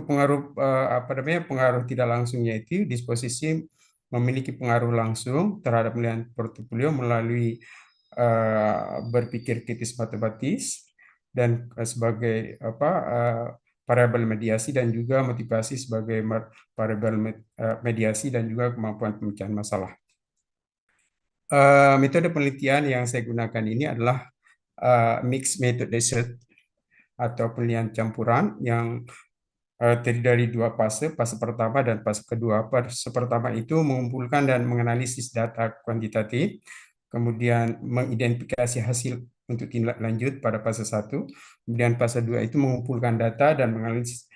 pengaruh pengaruh tidak langsungnya itu disposisi memiliki pengaruh langsung terhadap pilihan portofolio melalui berpikir kritis matematis dan sebagai variabel mediasi dan juga motivasi sebagai variabel mediasi dan juga kemampuan pemecahan masalah. Metode penelitian yang saya gunakan ini adalah mixed method research atau penelitian campuran yang terdiri dari dua fase, fase pertama dan fase kedua. Fase pertama itu mengumpulkan dan menganalisis data kuantitatif, kemudian mengidentifikasi hasil untuk tindak lanjut pada fase 1, kemudian fase 2 itu mengumpulkan data dan menganalisis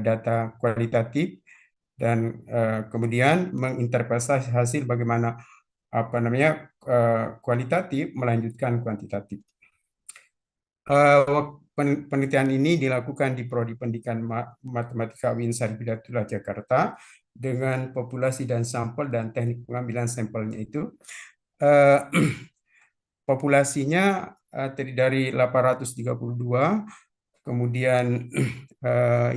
data kualitatif, dan kemudian menginterpretasi hasil bagaimana kualitatif melanjutkan kuantitatif. Penelitian ini dilakukan di Prodi Pendidikan Matematika UIN Sarjabdullah Jakarta dengan populasi dan sampel dan teknik pengambilan sampelnya itu. Populasinya terdiri dari 832, kemudian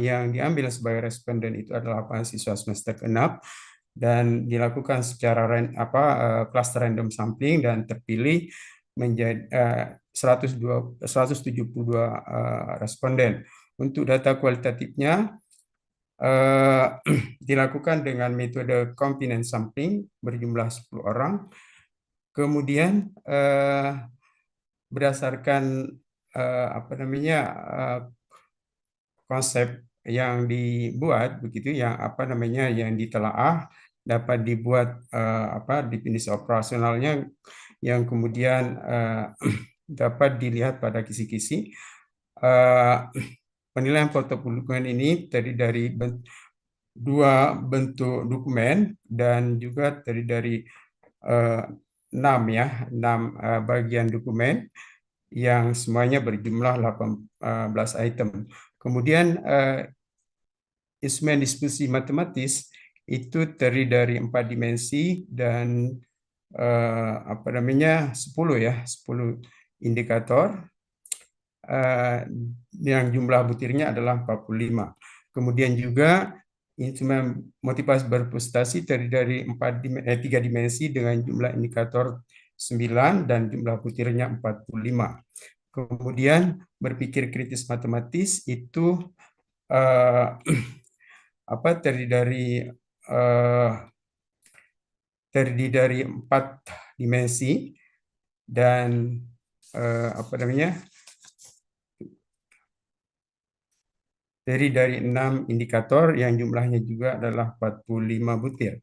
yang diambil sebagai responden itu adalah mahasiswa semester ke-6 dan dilakukan secara cluster random sampling dan terpilih menjadi 172 responden. Untuk data kualitatifnya dilakukan dengan metode confidence sampling berjumlah 10 orang. Kemudian berdasarkan konsep yang dibuat begitu, yang ditelaah dapat dibuat definisi operasionalnya yang kemudian dapat dilihat pada kisi-kisi. Penilaian portofolio ini terdiri dari dua bentuk dokumen dan juga terdiri dari 6 bagian dokumen yang semuanya berjumlah 18 item. Kemudian instrumen diskusi matematis itu terdiri dari 4 dimensi dan 10 indikator yang jumlah butirnya adalah 45. Kemudian juga instrumen motivasi berprestasi terdiri dari 3 dimensi dengan jumlah indikator 9 dan jumlah butirnya 45. Kemudian berpikir kritis matematis itu terdiri dari 4 dimensi dan terdiri dari 6 indikator yang jumlahnya juga adalah 45 butir.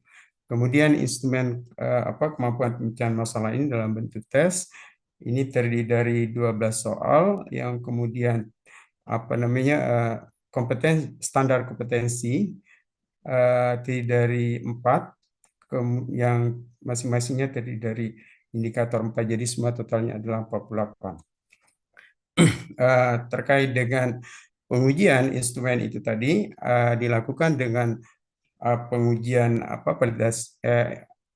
Kemudian instrumen kemampuan pemecahan masalah ini dalam bentuk tes ini terdiri dari 12 soal yang kemudian standar kompetensi terdiri dari 4 yang masing-masingnya terdiri dari indikator 4, jadi semua totalnya adalah 48. Terkait dengan pengujian instrumen itu tadi dilakukan dengan pengujian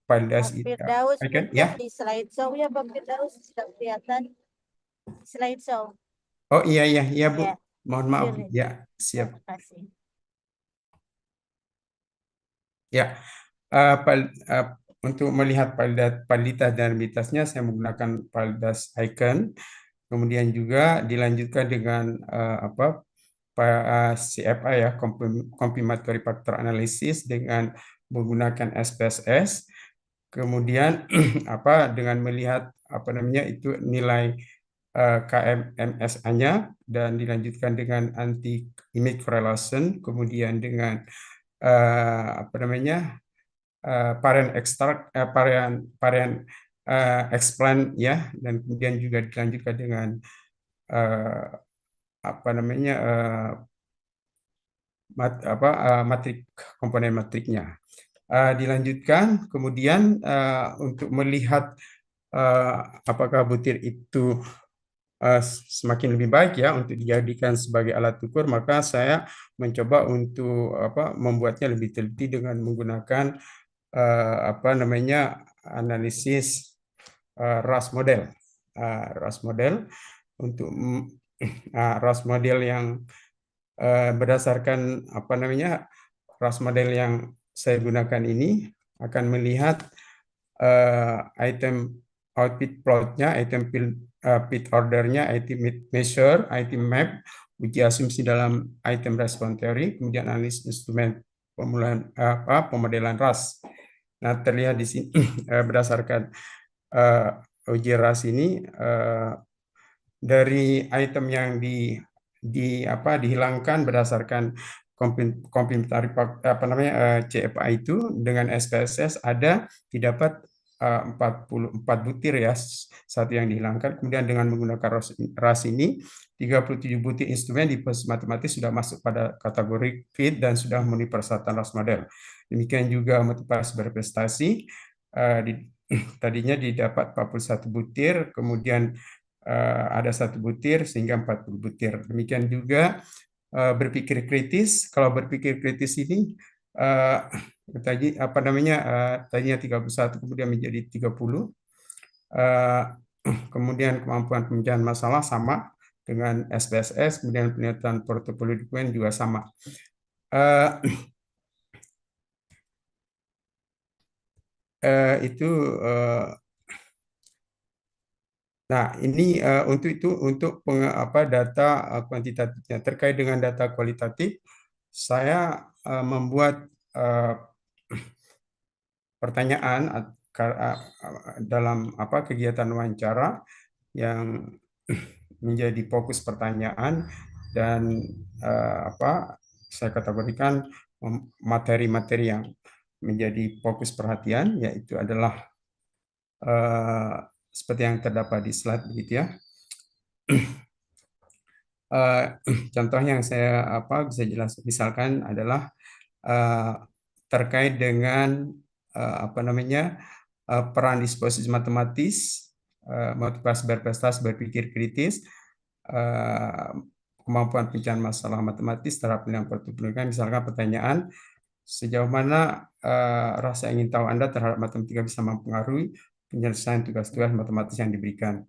validasi Firdaus, ya. di slideshow ya Bang Firdaus sudah kelihatan slideshow. Oh iya Bu. Ya. Mohon maaf ya, siap. Terima kasih. Ya, untuk melihat validitas dan validitasnya saya menggunakan validitas icon. Kemudian juga dilanjutkan dengan CFA ya, confirmatory factor analysis dengan menggunakan SPSS. Kemudian dengan melihat itu nilai KMMSA-nya dan dilanjutkan dengan anti image correlation, kemudian dengan varian ekstrak, varian explain ya, dan kemudian juga dilanjutkan dengan matrik, komponen matriknya. Dilanjutkan kemudian untuk melihat apakah butir itu semakin lebih baik ya untuk dijadikan sebagai alat ukur, maka saya mencoba untuk membuatnya lebih teliti dengan menggunakan analisis RAS model. RAS model untuk RAS model yang berdasarkan apa namanya RAS model yang saya gunakan ini akan melihat item output plotnya, item fit ordernya, item measure, item map, uji asumsi dalam item respon teori, kemudian analisis instrumen pemodelan RAS. Nah, terlihat di sini berdasarkan uji RAS ini dari item yang dihilangkan berdasarkan komplementari apa namanya CFA itu dengan SPSS ada didapat 44 butir ya, satu yang dihilangkan. Kemudian dengan menggunakan RAS ini 37 butir instrumen di proses matematis sudah masuk pada kategori fit dan sudah memenuhi persyaratan RAS model. Demikian juga motivasi berprestasi tadinya didapat 41 butir, kemudian ada 1 butir sehingga 40 butir. Demikian juga berpikir kritis. Kalau berpikir kritis ini tadi apa namanya tadinya 31 kemudian menjadi 30. Kemudian kemampuan pemecahan masalah sama dengan SPSS, kemudian penelitian portofolio dokumen juga sama. Itu Nah, ini untuk data kuantitatifnya. Terkait dengan data kualitatif, saya membuat pertanyaan dalam kegiatan wawancara yang menjadi fokus pertanyaan dan saya kategorikan materi-materi yang menjadi fokus perhatian, yaitu adalah seperti yang terdapat di slide begitu ya. Contoh yang saya bisa jelas misalkan adalah terkait dengan peran disposisi matematis, motivasi berprestasi, berpikir kritis, kemampuan pencarian masalah matematis terhadap penilaian pertunjukan. Misalkan pertanyaan, sejauh mana rasa ingin tahu Anda terhadap matematika bisa mempengaruhi penyelesaian tugas-tugas matematis yang diberikan?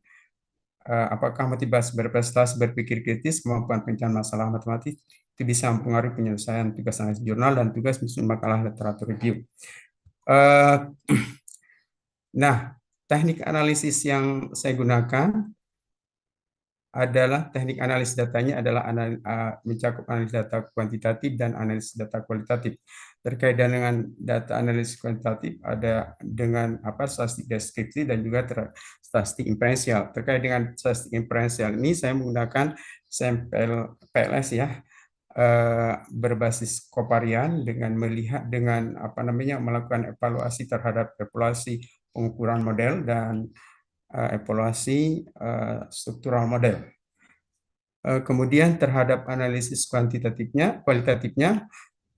Apakah motivasi berprestasi, berpikir kritis, kemampuan pencarian masalah matematis itu bisa mempengaruhi penyelesaian tugas analisis jurnal dan tugas menyusun makalah literatur review? Nah, teknik analisis yang saya gunakan adalah teknik analisis datanya adalah mencakup analisis data kuantitatif dan analisis data kualitatif. Terkait dengan data analisis kuantitatif ada dengan statistik deskripsi dan juga statistik inferensial. Terkait dengan statistik inferensial ini saya menggunakan sampel PLS ya, berbasis kovarian dengan melakukan evaluasi terhadap evaluasi pengukuran model dan evaluasi struktural model. Kemudian terhadap analisis kualitatifnya,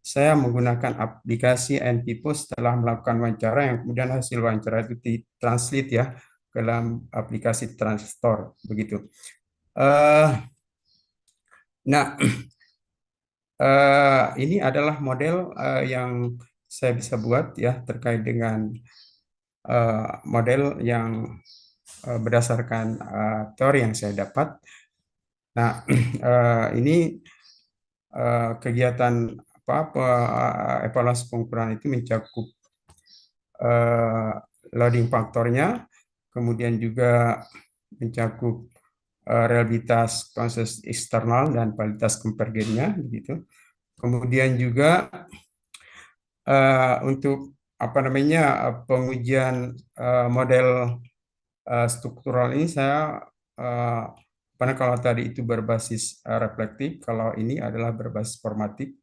saya menggunakan aplikasi NPPO setelah melakukan wawancara yang kemudian hasil wawancara itu ditranslate ya ke dalam aplikasi Translate begitu. Nah, ini adalah model yang saya bisa buat ya terkait dengan model yang berdasarkan teori yang saya dapat. Nah, ini kegiatan evaluasi pengukuran itu mencakup loading faktornya, kemudian juga mencakup reliabilitas proses eksternal dan validitas konvergennya, begitu. Kemudian juga untuk pengujian model struktural ini saya karena kalau tadi itu berbasis reflektif, kalau ini adalah berbasis formatif.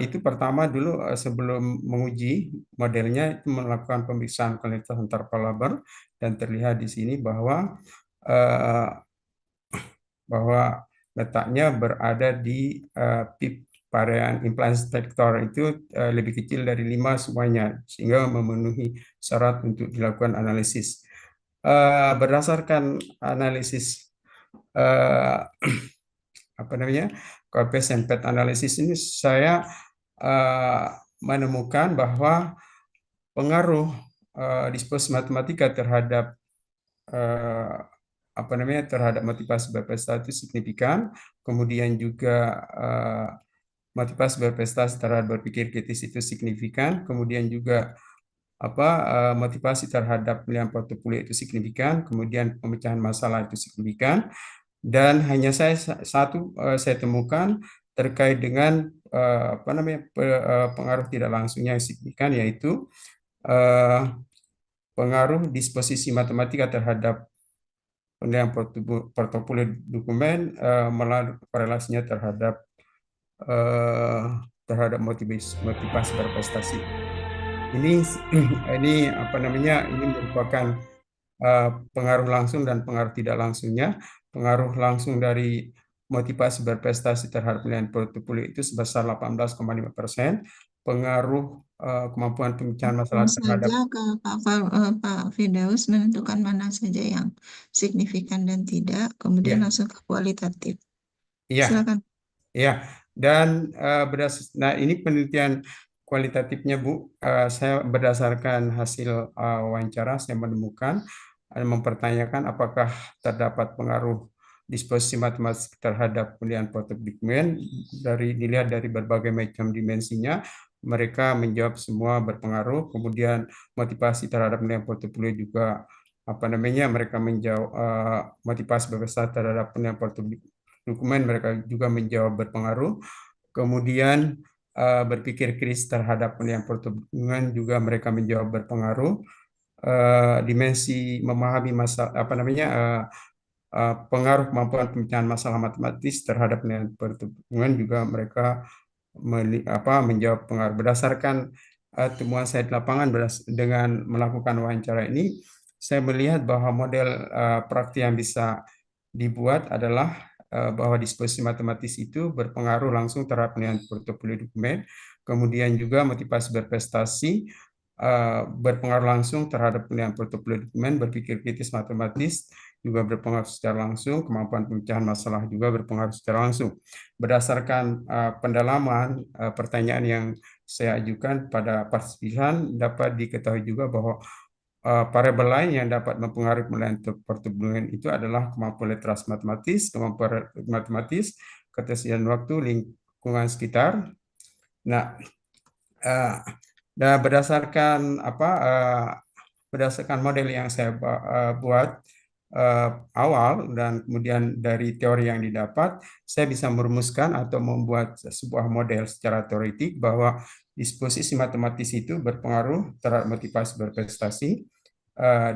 Itu pertama dulu sebelum menguji modelnya itu melakukan pemeriksaan kualitas antar kolaber dan terlihat di sini bahwa letaknya berada di PIP varian implied vector itu lebih kecil dari 5 semuanya sehingga memenuhi syarat untuk dilakukan analisis. Berdasarkan analisis coefficient pet analisis ini saya menemukan bahwa pengaruh disposisi matematika terhadap terhadap motivasi berprestasi itu signifikan, kemudian juga motivasi berprestasi terhadap berpikir kritis itu signifikan, kemudian juga motivasi terhadap pilihan portofolio itu signifikan, kemudian pemecahan masalah itu signifikan, dan hanya saya temukan terkait dengan pengaruh tidak langsungnya yang signifikan, yaitu eh, pengaruh disposisi matematika terhadap penilaian portofolio dokumen melalui korelasinya eh, terhadap motivasi berprestasi. Ini ini merupakan pengaruh langsung dan pengaruh tidak langsungnya. Pengaruh langsung dari motivasi berprestasi terhadap penilaian portofolio itu sebesar 18,5%. Pengaruh kemampuan pemecahan masalah Langsung terhadap saja ke Pak Firdaus menentukan mana saja yang signifikan dan tidak, kemudian ya, langsung ke kualitatif. iya, Silakan. iya. Dan nah ini penelitian kualitatifnya Bu, saya berdasarkan hasil wawancara saya menemukan mempertanyakan apakah terdapat pengaruh disposisi matematik terhadap penilaian portofolio dokumen dilihat dari berbagai macam dimensinya. Mereka menjawab semua berpengaruh. Kemudian motivasi terhadap penilaian portofolio juga mereka menjawab motivasi berprestasi terhadap penilaian portofolio dokumen mereka juga menjawab berpengaruh. Kemudian berpikir kritis terhadap penilaian portofolio juga mereka menjawab berpengaruh. Dimensi memahami pengaruh kemampuan pemecahan masalah matematis terhadap penilaian pertumbuhan juga mereka menjawab pengaruh. Berdasarkan temuan saya di lapangan dengan melakukan wawancara ini, saya melihat bahwa model praktik yang bisa dibuat adalah bahwa disposisi matematis itu berpengaruh langsung terhadap penilaian portofolio dokumen, kemudian juga motivasi berprestasi berpengaruh langsung terhadap penilaian portofolio dokumen, berpikir kritis matematis juga berpengaruh secara langsung, kemampuan pemecahan masalah juga berpengaruh secara langsung. Berdasarkan pendalaman pertanyaan yang saya ajukan pada partisipan, dapat diketahui juga bahwa variabel lain yang dapat mempengaruhi penilaian portofolio itu adalah kemampuan literasi matematis, ketersediaan waktu, lingkungan sekitar. Nah, dan berdasarkan model yang saya buat awal dan kemudian dari teori yang didapat, saya bisa merumuskan atau membuat sebuah model secara teoretik bahwa disposisi matematis itu berpengaruh terhadap motivasi berprestasi.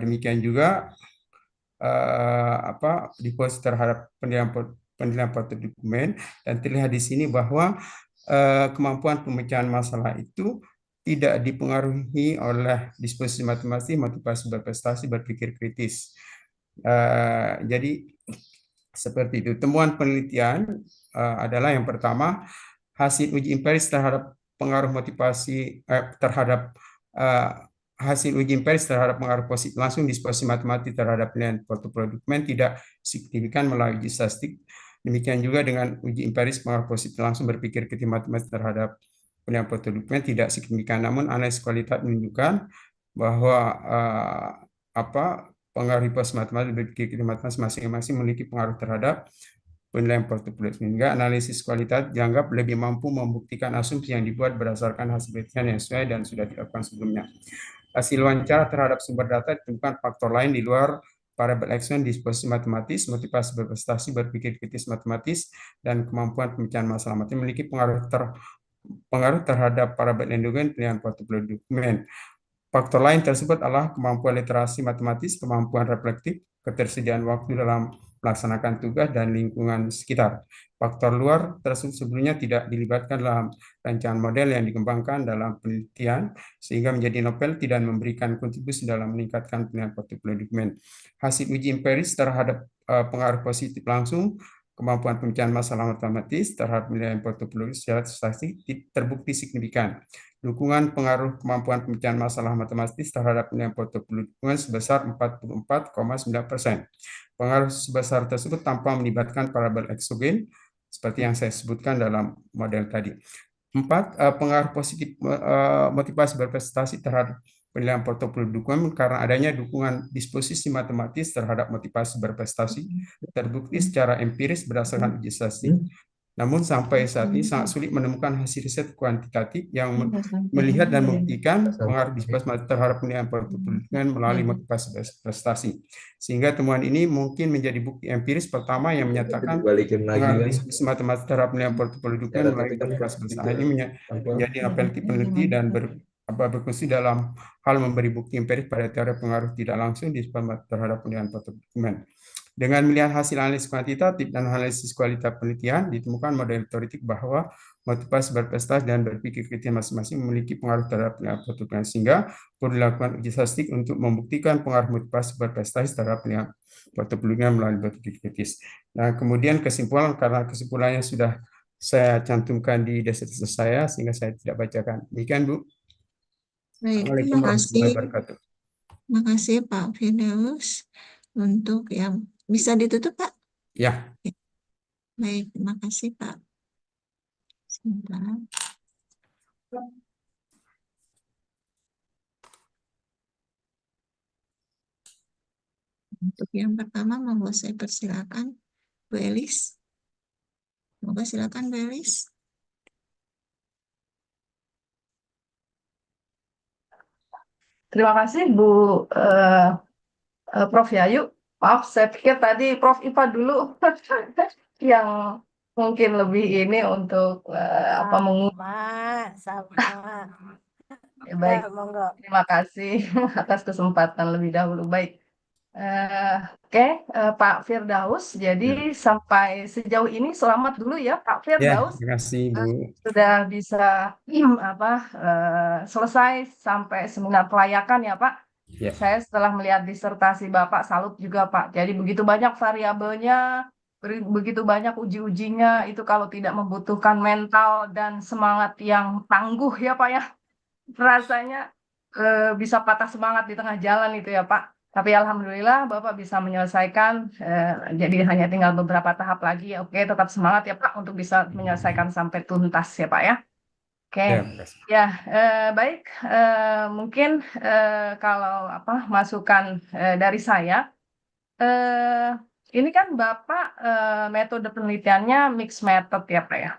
Demikian juga disposisi terhadap penilaian portofolio dokumen, dan terlihat di sini bahwa kemampuan pemecahan masalah itu tidak dipengaruhi oleh disposisi matematis, motivasi berprestasi, berpikir kritis. Jadi seperti itu. Temuan penelitian adalah yang pertama, hasil uji empiris terhadap pengaruh motivasi terhadap hasil uji empiris terhadap pengaruh positif langsung disposisi matematik terhadap penilaian portofolio dokumen tidak signifikan melalui uji statistik. Demikian juga dengan uji empiris pengaruh positif langsung berpikir kritis matematik terhadap penilaian portofolio dokumen tidak signifikan. Namun analisis kualitas menunjukkan bahwa pengaruh hipotesis matematik berpikir kritis matematik masing-masing memiliki pengaruh terhadap penilaian portofolio, sehingga analisis kualitas dianggap lebih mampu membuktikan asumsi yang dibuat berdasarkan hasil penelitian yang sesuai dan sudah dilakukan sebelumnya. Hasil wawancara terhadap sumber data ditemukan faktor lain di luar variabel X1, disposisi matematis, motivasi berprestasi, berpikir kritis matematis, dan kemampuan pemecahan masalah matematis memiliki pengaruh terhadap variabel endogen penilaian portofolio dokumen. Faktor lain tersebut adalah kemampuan literasi matematis, kemampuan reflektif, ketersediaan waktu dalam melaksanakan tugas, dan lingkungan sekitar. Faktor luar tersebut sebelumnya tidak dilibatkan dalam rancangan model yang dikembangkan dalam penelitian, sehingga menjadi novel tidak memberikan kontribusi dalam meningkatkan penilaian portofolio dokumen. Hasil uji empiris terhadap pengaruh positif langsung kemampuan pemecahan masalah matematis terhadap penilaian portofolio secara statistik terbukti signifikan. Dukungan pengaruh kemampuan pemecahan masalah matematis terhadap penilaian portofolio dokumen sebesar 44,9%. Pengaruh sebesar tersebut tanpa melibatkan variabel eksogen seperti yang saya sebutkan dalam model tadi. 4. Pengaruh positif motivasi berprestasi terhadap penilaian portofolio dukungan karena adanya dukungan disposisi matematis terhadap motivasi berprestasi terbukti secara empiris berdasarkan uji statistik. Namun sampai saat ini sangat sulit menemukan hasil riset kuantitatif yang melihat dan membuktikan pengaruh disposisi terhadap penilaian portofolio dukungan melalui motivasi berprestasi. Sehingga temuan ini mungkin menjadi bukti empiris pertama yang menyatakan pengaruh disposisi matematis terhadap penilaian portofolio dukungan melalui motivasi berprestasi. Ini menjadi peneliti dan berfungsi dalam hal memberi bukti empiris pada teori pengaruh tidak langsung disposisi terhadap penilaian portofolio dukungan. Dengan melihat hasil analisis kuantitatif dan analisis kualitas penelitian, ditemukan model teoretik bahwa motivasi berprestasi dan berpikir kritis masing-masing memiliki pengaruh terhadap penilaian portofolio, sehingga perlu dilakukan uji statistik untuk membuktikan pengaruh motivasi berprestasi terhadap penilaian portofolio melalui berpikir kritis. Nah, kemudian kesimpulan, karena kesimpulannya sudah saya cantumkan di deskripsi saya, sehingga saya tidak bacakan. Demikian, Bu. Baik, Assalamualaikum terima warahmatullahi kasih. wabarakatuh. Terima kasih Pak Firdaus untuk yang bisa ditutup Pak. Ya. Baik, terima kasih Pak. Sebentar. Untuk yang pertama, monggo saya persilakan Bu Elis. Monggo silakan Bu Elis. Terima kasih Bu Prof. Yayu. Maaf, saya pikir tadi Prof. IPA dulu yang mungkin lebih ini untuk Sama, sama. Ya, baik, Ya, monggo. terima kasih atas kesempatan lebih dahulu. Baik, oke, Pak Firdaus. Jadi sampai sejauh ini selamat dulu ya Pak Ya, Firdaus. terima kasih Bu. Sudah bisa selesai sampai seminar kelayakan ya Pak. Ya. Saya setelah melihat disertasi Bapak salut juga Pak. Jadi begitu banyak variabelnya, begitu banyak uji-ujinya, itu kalau tidak membutuhkan mental dan semangat yang tangguh ya Pak ya. Rasanya bisa patah semangat di tengah jalan itu ya Pak. Tapi alhamdulillah Bapak bisa menyelesaikan, jadi hanya tinggal beberapa tahap lagi. Oke, tetap semangat ya Pak untuk bisa menyelesaikan sampai tuntas ya Pak ya. Oke, Ya, terima kasih. ya baik. Mungkin kalau masukan dari saya, ini kan Bapak metode penelitiannya mixed method ya Pak ya.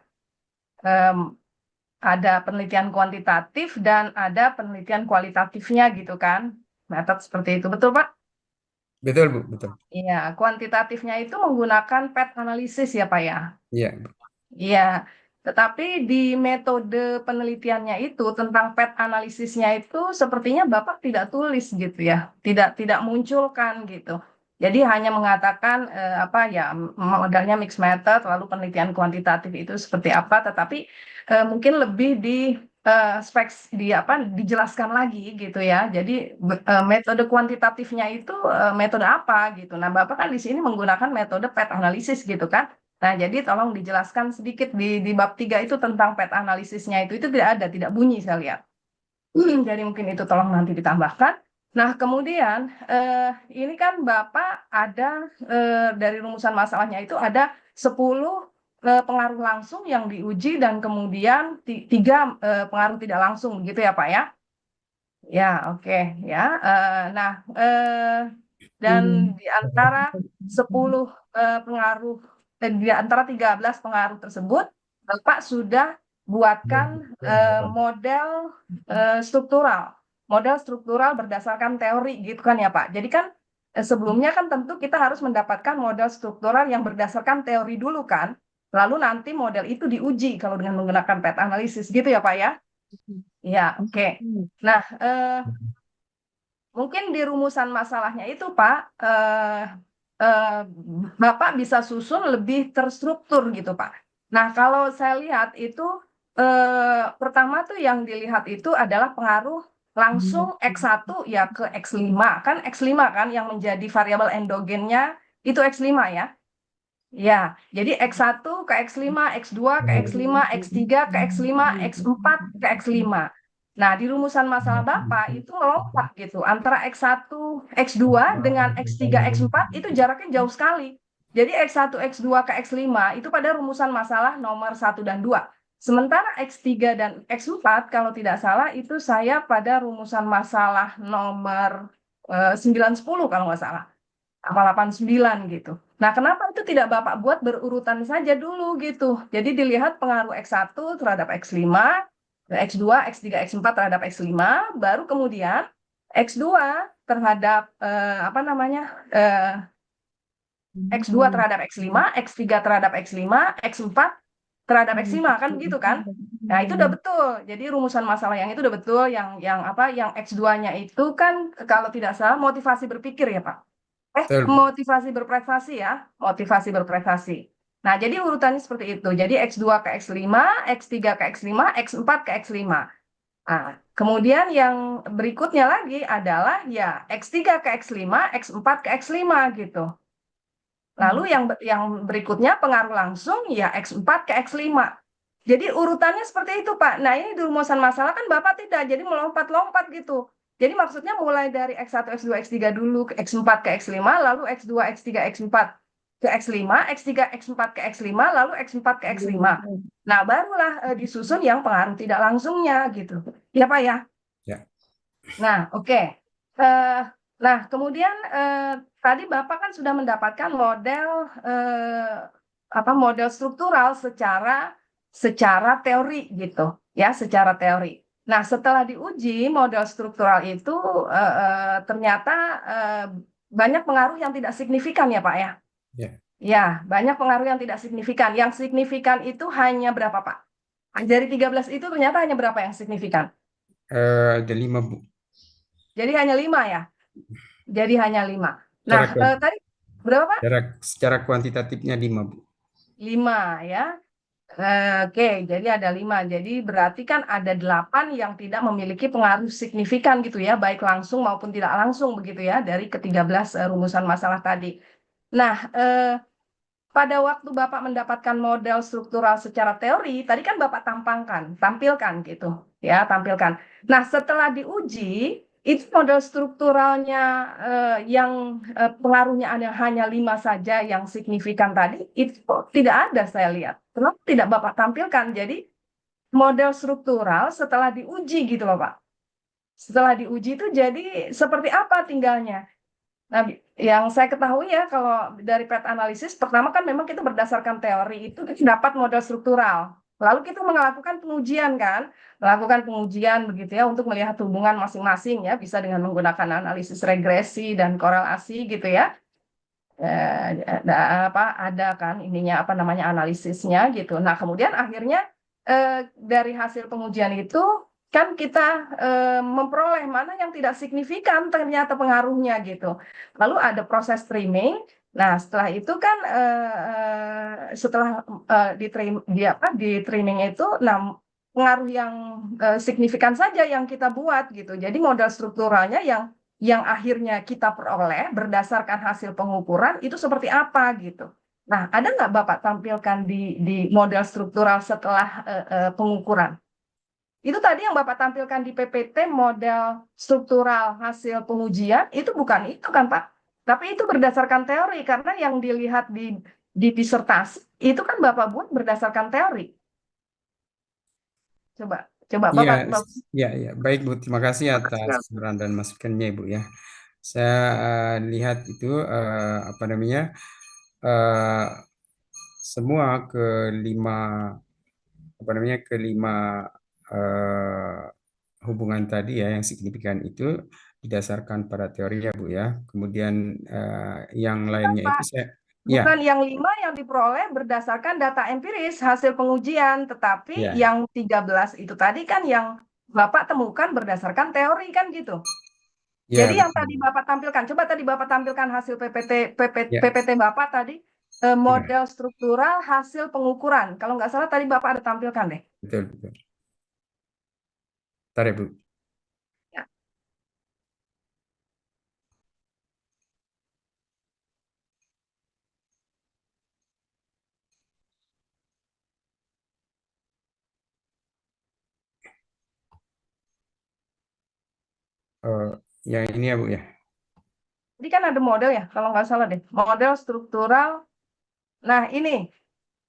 Ada penelitian kuantitatif dan ada penelitian kualitatifnya gitu kan. Metode seperti itu, betul Pak? Betul Bu, betul. Iya, kuantitatifnya itu menggunakan PET analisis ya Pak ya. Iya. Iya, tetapi di metode penelitiannya itu tentang PET analisisnya itu sepertinya Bapak tidak tulis gitu ya, tidak munculkan gitu. Jadi hanya mengatakan modalnya mixed method, lalu penelitian kuantitatif itu seperti apa, tetapi mungkin lebih dijelaskan lagi gitu ya. Jadi metode kuantitatifnya itu metode apa gitu. Nah, Bapak kan di sini menggunakan metode PET analisis gitu kan. Nah, jadi tolong dijelaskan sedikit di bab 3 itu tentang PET analisisnya itu tidak ada, tidak bunyi saya lihat. Jadi mungkin itu tolong nanti ditambahkan. Nah, kemudian ini kan Bapak ada dari rumusan masalahnya itu ada 10 pengaruh langsung yang diuji dan kemudian 3 pengaruh tidak langsung gitu ya Pak ya. Ya, oke ya. Dan di antara 10 pengaruh di antara 13 pengaruh tersebut, Bapak sudah buatkan model struktural berdasarkan teori gitu kan ya Pak. Jadi kan sebelumnya kan tentu kita harus mendapatkan model struktural yang berdasarkan teori dulu kan. Lalu nanti model itu diuji kalau dengan menggunakan PET analisis gitu ya Pak ya. Ya, oke. Nah, mungkin di rumusan masalahnya itu Pak, Bapak bisa susun lebih terstruktur gitu Pak. Nah, kalau saya lihat itu pertama tuh yang dilihat itu adalah pengaruh langsung X1 ya ke X5. Kan X5 kan yang menjadi variabel endogennya itu X5 ya. Ya, jadi X1 ke X5, X2 ke X5, X3 ke X5, X4 ke X5. Nah, di rumusan masalah Bapak itu melompat gitu. Antara X1, X2 dengan X3, X4 itu jaraknya jauh sekali. Jadi X1, X2 ke X5 itu pada rumusan masalah nomor 1 dan 2. Sementara X3 dan X4 kalau tidak salah itu saya pada rumusan masalah nomor 9-10 kalau nggak salah. Apa 89 gitu. Nah, kenapa itu tidak Bapak buat berurutan saja dulu gitu. Jadi dilihat pengaruh X1 terhadap X5, X2, X3, X4 terhadap X5, baru kemudian X2 terhadap apa namanya? X2 terhadap X5, X3 terhadap X5, X4 terhadap X5 kan begitu kan? Nah, itu udah betul. Jadi rumusan masalah yang itu udah betul yang apa yang X2-nya itu kan kalau tidak salah motivasi berpikir ya, Pak. Betul. Motivasi berprestasi ya, motivasi berprestasi. Nah, jadi urutannya seperti itu. Jadi X2 ke X5, X3 ke X5, X4 ke X5. Nah, kemudian yang berikutnya lagi adalah ya X3 ke X5, X4 ke X5 gitu. Lalu yang berikutnya pengaruh langsung ya X4 ke X5. Jadi urutannya seperti itu, Pak. Nah, ini di rumusan masalah kan Bapak tidak, jadi melompat-lompat gitu. Jadi maksudnya mulai dari X1, X2, X3 dulu, ke X4 ke X5, lalu X2, X3, X4 ke X5, X3, X4 ke X5, lalu X4 ke X5. Nah, barulah disusun yang pengaruh tidak langsungnya gitu. Ya, Pak ya? Ya. Nah, oke. Nah, kemudian tadi Bapak kan sudah mendapatkan model model struktural secara teori gitu, ya, secara teori. Nah, setelah diuji model struktural itu ternyata banyak pengaruh yang tidak signifikan ya, Pak ya. Ya. Ya, banyak pengaruh yang tidak signifikan. Yang signifikan itu hanya berapa, Pak? Dari 13 itu ternyata hanya berapa yang signifikan? Ada 5, Bu. Jadi hanya 5 ya? Jadi hanya 5. Nah, tadi berapa, Pak? Secara kuantitatifnya 5, Bu. 5 ya. Oke, jadi ada 5. Jadi berarti kan ada 8 yang tidak memiliki pengaruh signifikan gitu ya, baik langsung maupun tidak langsung begitu ya, dari ke-13 rumusan masalah tadi. Nah, pada waktu Bapak mendapatkan model struktural secara teori, tadi kan Bapak tampilkan gitu, ya, tampilkan. Nah, setelah diuji, itu model strukturalnya yang pengaruhnya ada hanya 5 saja yang signifikan tadi, itu tidak ada saya lihat. Kenapa tidak Bapak tampilkan? Jadi, model struktural setelah diuji gitu loh, Pak. Setelah diuji itu jadi seperti apa tinggalnya? Nah, yang saya ketahui ya kalau dari pet analisis pertama kan memang kita berdasarkan teori itu kita dapat model struktural. Lalu kita melakukan pengujian kan, melakukan pengujian begitu ya untuk melihat hubungan masing-masing ya, bisa dengan menggunakan analisis regresi dan korelasi gitu ya. Ada kan ininya apa namanya analisisnya gitu. Nah, kemudian akhirnya dari hasil pengujian itu kan kita memperoleh mana yang tidak signifikan ternyata pengaruhnya gitu. Lalu ada proses trimming. Nah, setelah itu kan setelah di trimming itu, nah pengaruh yang signifikan saja yang kita buat gitu. Jadi modal strukturalnya yang akhirnya kita peroleh berdasarkan hasil pengukuran itu seperti apa gitu. Nah, ada nggak Bapak tampilkan di model struktural setelah pengukuran? Itu tadi yang Bapak tampilkan di PPT model struktural hasil pengujian, itu bukan itu kan Pak? Tapi itu berdasarkan teori, karena yang dilihat di disertasi, itu kan Bapak buat berdasarkan teori. Coba Bapak. Ya, baik Bu. Terima kasih atas saran dan masukannya Ibu ya. Saya lihat itu apa namanya semua kelima hubungan tadi ya yang signifikan itu didasarkan pada teori ya Bu ya. Kemudian yang lainnya itu Bukan yang 5 yang diperoleh berdasarkan data empiris hasil pengujian, tetapi yang 13 itu tadi kan yang Bapak temukan berdasarkan teori kan gitu. Jadi yang tadi Bapak tampilkan, coba tadi Bapak tampilkan hasil PPT Bapak tadi, model struktural hasil pengukuran. Kalau nggak salah tadi Bapak ada tampilkan deh. Betul. Bentar ya, Bu. Ya. Yang ini ya Bu ya. Jadi kan ada model ya, kalau nggak salah deh, model struktural. Nah ini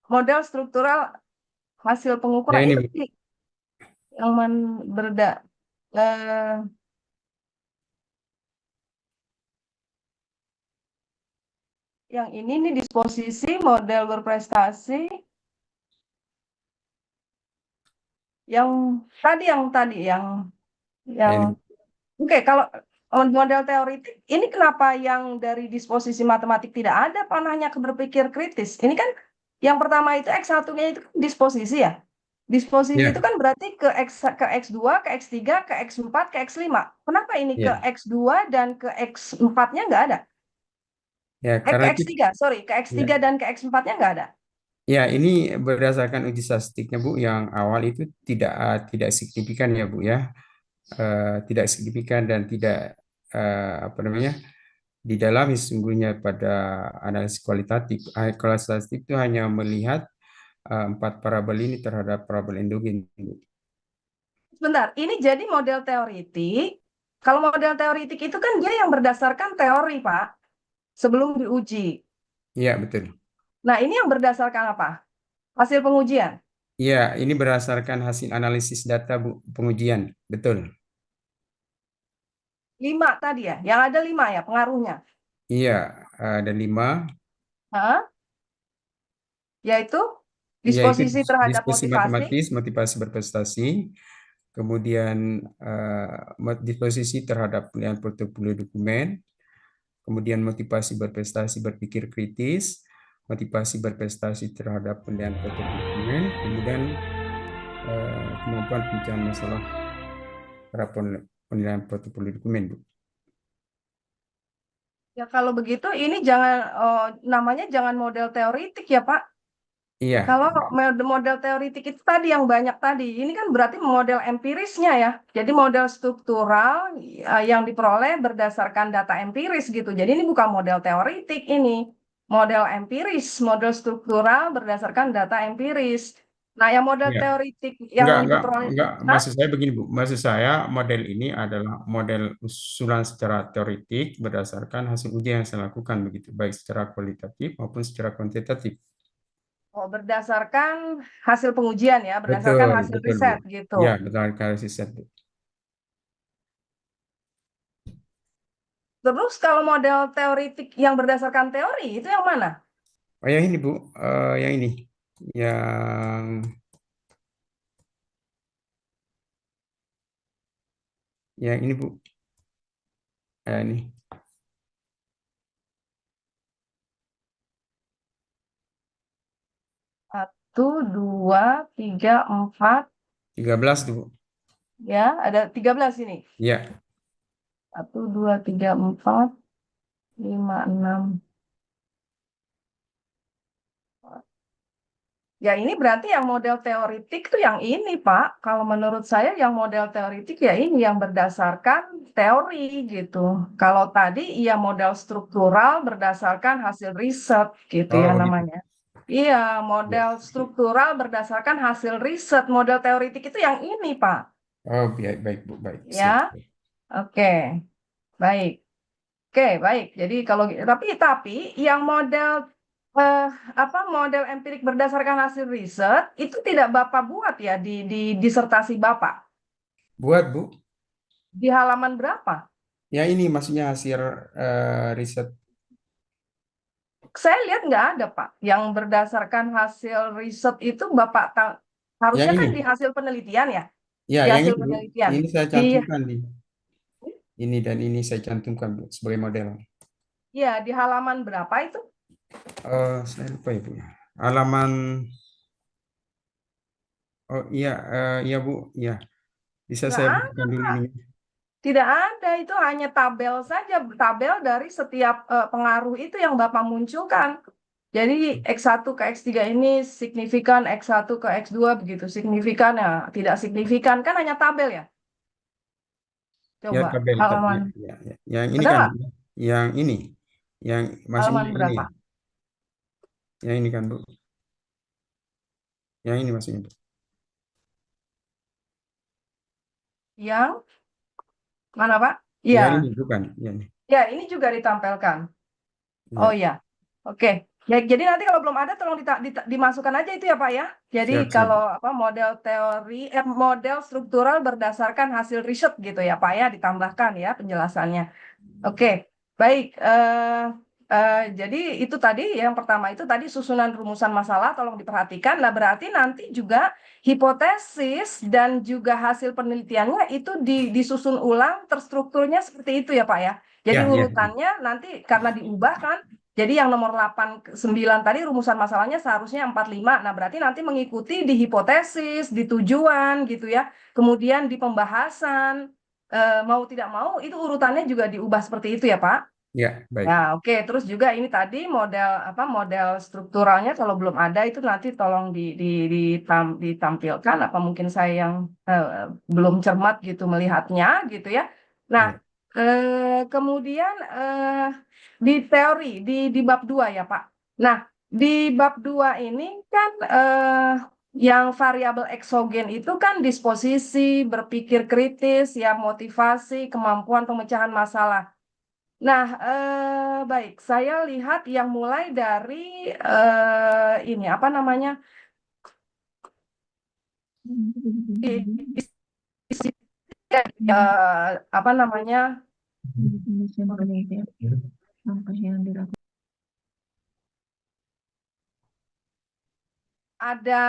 model struktural hasil Ya pengukuran ini itu Bu. yang eh, yang ini nih disposisi model berprestasi yang yang Ya ini. oke, kalau model teoritik, ini kenapa yang dari disposisi matematik tidak ada panahnya ke berpikir kritis? Ini kan yang pertama itu X1-nya itu kan disposisi ya. Disposisi itu Ya, kan berarti ke X2, ke X3, ke X4, ke X5. Kenapa ini ke ya, X2 dan ke X4-nya nggak ada? ya Ke karena itu X3, sorry, ke ya. X3 dan ke X4-nya nggak ada. Ya, ini berdasarkan uji statistiknya Bu, yang awal itu tidak signifikan ya Bu ya. Tidak signifikan dan tidak apa namanya, didalami sesungguhnya pada analisis kualitatif. Kualitatif itu hanya melihat 4 parabel ini terhadap parabel endogen, Bu. Sebentar, ini jadi model teoritik. Kalau model teoritik itu kan dia yang berdasarkan teori, Pak, sebelum diuji. Iya, betul. Nah, ini yang berdasarkan apa? Hasil pengujian. Iya, ini berdasarkan hasil analisis data Bu, pengujian, betul. 5 tadi ya, yang ada 5 ya pengaruhnya. Iya, ada 5, Hah? Yaitu yaitu disposisi terhadap diskusi motivasi. matematis, motivasi berprestasi, kemudian disposisi terhadap penilaian portofolio dokumen, kemudian motivasi berprestasi berpikir kritis, motivasi berprestasi terhadap penilaian portofolio dokumen, kemudian kemampuan pemecahan masalah terhadap penilaian portofolio dokumen, Bu. Ya kalau begitu ini jangan namanya jangan model teoritik ya Pak. Iya, Kalau model teoritik itu tadi yang banyak tadi, ini kan berarti model empirisnya ya. Jadi model struktural yang diperoleh berdasarkan data empiris gitu. Jadi ini bukan model teoritik ini, model empiris, model struktural berdasarkan data empiris. Nah, yang model iya. teoritik yang Enggak, diperoleh, enggak. hah? Maksud saya begini, Bu. Maksud saya model ini adalah model usulan secara teoritik berdasarkan hasil uji yang saya lakukan begitu, baik secara kualitatif maupun secara kuantitatif. Oh, berdasarkan hasil pengujian ya, berdasarkan Betul, hasil betul, Bu. riset gitu. Ya, betul analisis, Bu. Terus kalau model teoritik yang berdasarkan teori itu yang mana? Oh, yang ini, Bu. Yang ini. Yang yang ini, Bu. Ini. 1, 2, 3, 4, 13 tuh, Bu. ya, ada 13 ini. Ya, 1, 2, 3, 4, 5, 6. Ya ini berarti yang model teoritik tuh yang ini, Pak. Kalau menurut saya yang model teoritik ya ini yang berdasarkan teori gitu. Kalau tadi ya model struktural berdasarkan hasil riset gitu oh ya begitu. namanya. Iya, Ya. model struktural berdasarkan hasil riset. Model teoritik itu yang ini, Pak. Oh, baik, baik, Bu, baik. Ya, Siap. oke, baik. Oke, baik. Jadi kalau tapi yang model eh, model empirik berdasarkan hasil riset itu tidak Bapak buat ya di disertasi Bapak. Buat, Bu. Di halaman berapa? Ya ini maksudnya hasil riset. Saya lihat nggak ada, Pak. Yang berdasarkan hasil riset itu Bapak Yang harusnya kan di ini. hasil penelitian ya, Ya, di yang hasil ini, Bu. penelitian. Ini saya Iya, cantumkan nih. Ini dan ini saya cantumkan, Bu, sebagai model. iya di halaman berapa itu? Saya lupa ya, Bu. Halaman, oh iya, iya, Bu. Iya. Bisa Nggak saya ada, buka dulu Pak. ini. Tidak ada, itu hanya tabel saja, tabel dari setiap pengaruh itu yang Bapak munculkan. Jadi X1 ke X3 ini signifikan, X1 ke X2 begitu signifikan ya, tidak signifikan kan hanya tabel ya. Ya, Coba tabel, tabel. halaman, Ya, ya. Yang ini ada kan, nggak? yang ini. Yang maksudnya Halaman ini. berapa? Yang ini kan, Bu. Yang ini maksudnya, Bu. Yang mana Pak? Ya Iya, ini bukan. Ya, ini. ya ini juga ditampilkan. Oh Ya. ya, oke. Baik, jadi nanti kalau belum ada tolong dimasukkan aja itu ya Pak ya. Jadi Siap, siap. kalau apa model struktural berdasarkan hasil riset gitu ya Pak ya, ditambahkan ya penjelasannya. Oke, baik. Jadi itu tadi yang pertama itu tadi susunan rumusan masalah tolong diperhatikan. Nah berarti nanti juga hipotesis dan juga hasil penelitiannya itu disusun ulang terstrukturnya seperti itu ya Pak ya. Jadi Ya, ya. urutannya nanti karena diubah kan. Jadi yang nomor 8 9 tadi rumusan masalahnya seharusnya 45. Nah berarti nanti mengikuti di hipotesis, di tujuan gitu ya. Kemudian di pembahasan. Mau tidak mau itu urutannya juga diubah seperti itu ya Pak. Ya, baik. Ya oke. Terus juga ini tadi model strukturalnya kalau belum ada itu nanti tolong ditampilkan apa mungkin saya yang belum cermat gitu melihatnya gitu ya. Nah Ya. kemudian di teori di bab 2 ya Pak. Nah di bab 2 ini kan yang variabel eksogen itu kan disposisi, berpikir kritis, ya motivasi, kemampuan pemecahan masalah. Nah, baik, saya lihat yang mulai dari ini apa namanya? Apa namanya? Ada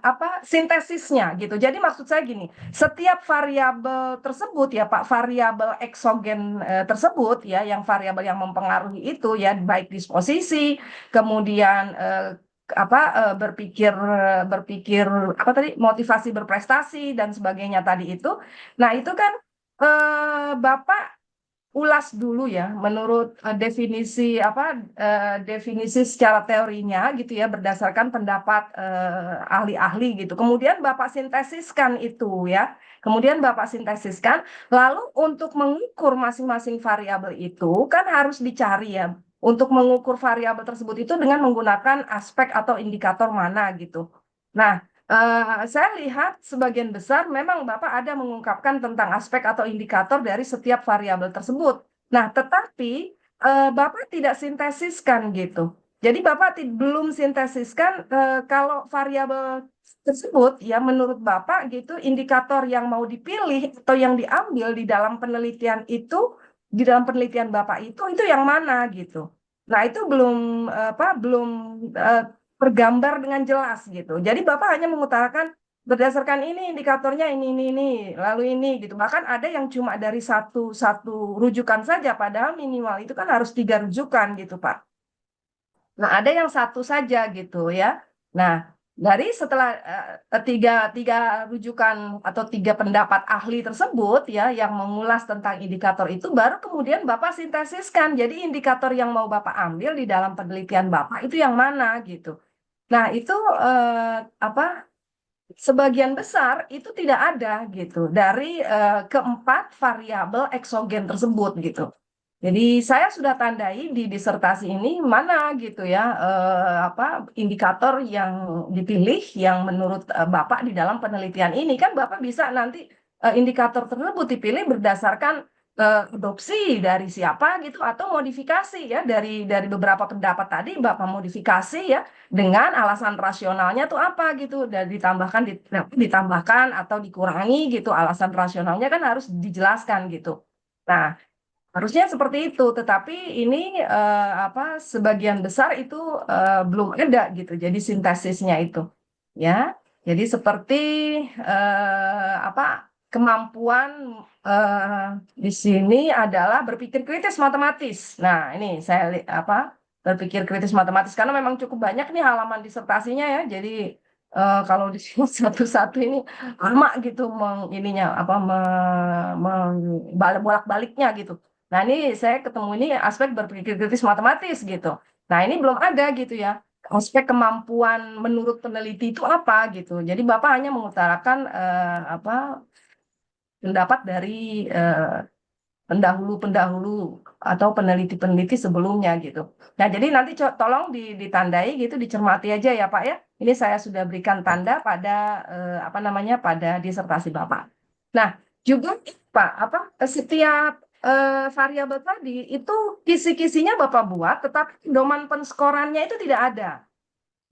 apa sintesisnya gitu. Jadi maksud saya gini, setiap variabel tersebut ya Pak, variabel eksogen tersebut ya, yang variabel yang mempengaruhi itu ya, baik disposisi, kemudian berpikir apa tadi motivasi berprestasi dan sebagainya tadi itu. Nah itu kan Bapak ulas dulu ya menurut definisi secara teorinya gitu ya berdasarkan pendapat ahli-ahli gitu. Kemudian Bapak sintesiskan itu ya. Kemudian Bapak sintesiskan lalu untuk mengukur masing-masing variabel itu kan harus dicari ya. Untuk mengukur variabel tersebut itu dengan menggunakan aspek atau indikator mana gitu. Nah, saya lihat sebagian besar memang Bapak ada mengungkapkan tentang aspek atau indikator dari setiap variabel tersebut. Nah, tetapi Bapak tidak sintesiskan gitu. Jadi Bapak belum sintesiskan kalau variabel tersebut ya menurut Bapak gitu indikator yang mau dipilih atau yang diambil di dalam penelitian itu di dalam penelitian Bapak itu yang mana gitu. Nah, itu belum tergambar dengan jelas gitu. Jadi Bapak hanya mengutarakan berdasarkan ini indikatornya ini, lalu ini gitu. Bahkan ada yang cuma dari satu rujukan saja, padahal minimal itu kan harus 3 rujukan gitu, Pak. Nah, ada yang satu saja gitu ya. Nah, dari setelah tiga rujukan atau 3 pendapat ahli tersebut ya yang mengulas tentang indikator itu baru kemudian Bapak sintesiskan. Jadi indikator yang mau Bapak ambil di dalam penelitian Bapak itu yang mana gitu. Nah, itu sebagian besar itu tidak ada gitu dari keempat variabel eksogen tersebut gitu. Jadi saya sudah tandai di disertasi ini mana gitu ya indikator yang dipilih yang menurut Bapak di dalam penelitian ini kan Bapak bisa nanti indikator tersebut dipilih berdasarkan adopsi dari siapa gitu atau modifikasi ya dari beberapa pendapat tadi Bapak modifikasi ya dengan alasan rasionalnya tuh apa gitu dan ditambahkan atau dikurangi gitu alasan rasionalnya kan harus dijelaskan gitu. Nah, harusnya seperti itu, tetapi ini sebagian besar itu belum ada gitu. Jadi sintesisnya itu, ya. Jadi seperti kemampuan di sini adalah berpikir kritis matematis. Nah, ini saya berpikir kritis matematis karena memang cukup banyak nih halaman disertasinya ya. Jadi kalau di sini satu-satu ini lama gitu bolak-baliknya gitu. Nah, ini saya ketemu ini aspek berpikir kritis matematis gitu. Nah, ini belum ada gitu ya. Aspek kemampuan menurut peneliti itu apa gitu. Jadi Bapak hanya mengutarakan pendapat dari pendahulu-pendahulu atau peneliti-peneliti sebelumnya gitu. Nah, jadi nanti tolong ditandai gitu, dicermati aja ya Pak ya. Ini saya sudah berikan tanda pada pada disertasi Bapak. Nah, juga Pak, setiap variabel tadi itu kisi-kisinya Bapak buat, tetapi pedoman penskorannya itu tidak ada.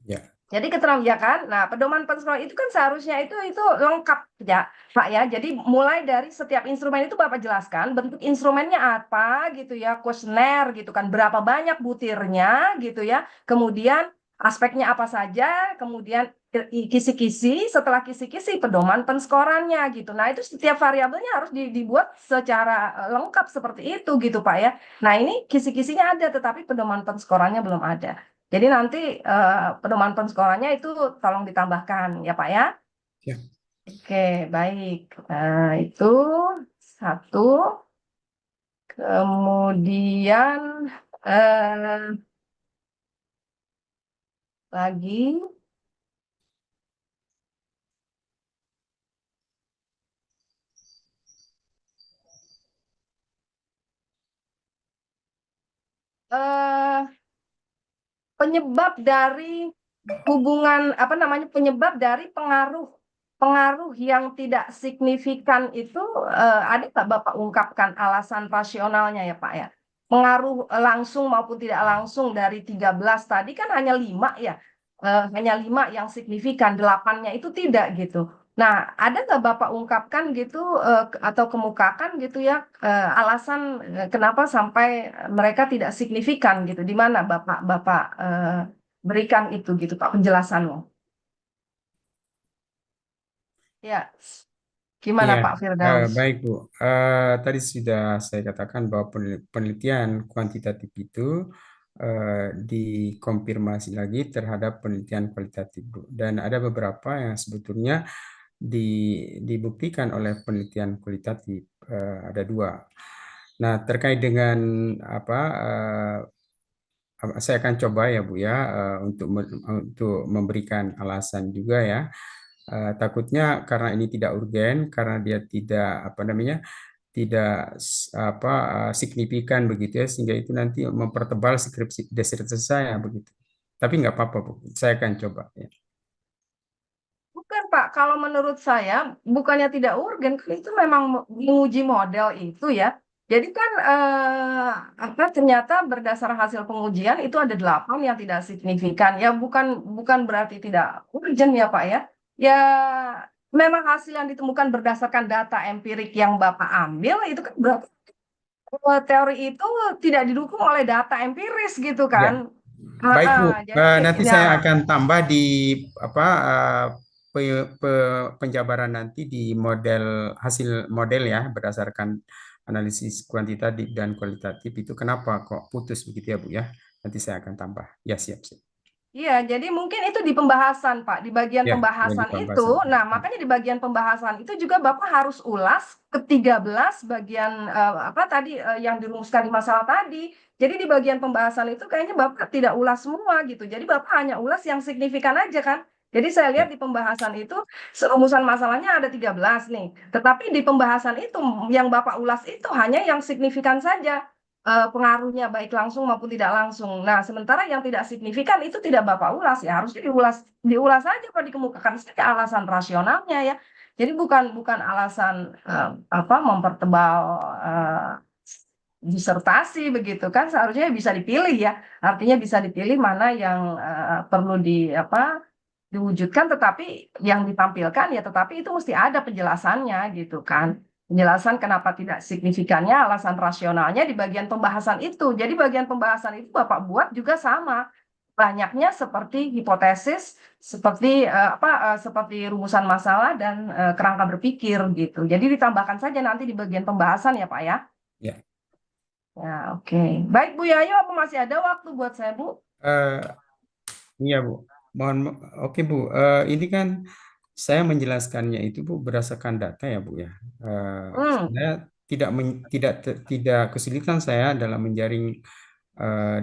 Ya. Jadi keterangan ya kan, nah pedoman penskoran itu kan seharusnya itu lengkap ya Pak ya. Jadi mulai dari setiap instrumen itu Bapak jelaskan bentuk instrumennya apa gitu ya, kuesioner gitu kan, berapa banyak butirnya gitu ya, kemudian aspeknya apa saja, kemudian kisi-kisi, setelah kisi-kisi pedoman penskorannya gitu. Nah itu setiap variabelnya harus dibuat secara lengkap seperti itu gitu Pak ya. Nah ini kisi-kisinya ada, tetapi pedoman penskorannya belum ada. Jadi nanti pedoman penskorannya itu tolong ditambahkan ya Pak ya. Ya. Oke, baik. Itu satu. Kemudian lagi penyebab dari hubungan apa namanya, penyebab dari pengaruh yang tidak signifikan itu ada nggak Bapak ungkapkan alasan rasionalnya ya Pak ya? Pengaruh langsung maupun tidak langsung dari 13 tadi kan hanya 5 ya, hanya 5 yang signifikan, 8-nya itu tidak gitu. Nah, ada nggak Bapak ungkapkan gitu atau kemukakan gitu ya alasan kenapa sampai mereka tidak signifikan gitu? Di mana Bapak berikan itu gitu Pak penjelasannya? Ya, gimana Iya, Pak Firdaus? baik Bu. Tadi sudah saya katakan bahwa penelitian kuantitatif itu dikonfirmasi lagi terhadap penelitian kualitatif Bu. Dan ada beberapa yang sebetulnya dibuktikan oleh penelitian kualitatif. Ada 2. Nah, terkait dengan apa? Saya akan coba ya Bu ya untuk memberikan alasan juga ya. Takutnya karena ini tidak urgen, karena dia tidak apa namanya tidak signifikan begitu ya, sehingga itu nanti mempertebal disertasi saya begitu. Tapi nggak apa-apa Bu, saya akan coba ya. Bukan Pak, kalau menurut saya bukannya tidak urgen, kan itu memang menguji model itu ya. Jadi kan ternyata berdasar hasil pengujian itu ada 8 yang tidak signifikan. Ya bukan berarti tidak urgen ya Pak ya. Ya memang hasil yang ditemukan berdasarkan data empirik yang Bapak ambil itu kan berarti teori itu tidak didukung oleh data empiris gitu Ya. kan. Baik Bu, Jadi nanti saya akan tambah di apa penjabaran nanti di hasil model ya berdasarkan analisis kuantitatif dan kualitatif itu kenapa kok putus begitu ya Bu ya. Nanti saya akan tambah. Ya siap. Iya, jadi mungkin itu di pembahasan, Pak. Di bagian Ya, pembahasan di itu, pembahasan. nah makanya di bagian pembahasan itu juga Bapak harus ulas ke-13 bagian apa tadi yang dirumuskan di masalah tadi. Jadi di bagian pembahasan itu kayaknya Bapak tidak ulas semua gitu. Jadi Bapak hanya ulas yang signifikan aja kan. Jadi saya lihat Ya. di pembahasan itu rumusan masalahnya ada 13 nih. Tetapi di pembahasan itu yang Bapak ulas itu hanya yang signifikan saja. Pengaruhnya baik langsung maupun tidak langsung. Nah, sementara yang tidak signifikan itu tidak Bapak ulas ya, harusnya diulas saja Pak, dikemukakan saja alasan rasionalnya ya. Jadi bukan alasan mempertebal disertasi begitu kan, seharusnya bisa dipilih ya. Artinya bisa dipilih mana yang perlu diwujudkan, tetapi yang ditampilkan ya tetapi itu mesti ada penjelasannya gitu kan. Penjelasan kenapa tidak signifikannya, alasan rasionalnya di bagian pembahasan itu. Jadi bagian pembahasan itu Bapak buat juga sama. Banyaknya seperti hipotesis, seperti seperti rumusan masalah dan kerangka berpikir gitu. Jadi ditambahkan saja nanti di bagian pembahasan ya Pak ya. Ya. Ya, oke. Baik Bu Yayo, apa masih ada waktu buat saya Bu? Iya Bu. Oke Bu. Ini kan saya menjelaskannya itu Bu berdasarkan data ya Bu ya. Saya tidak kesulitan saya dalam menjaring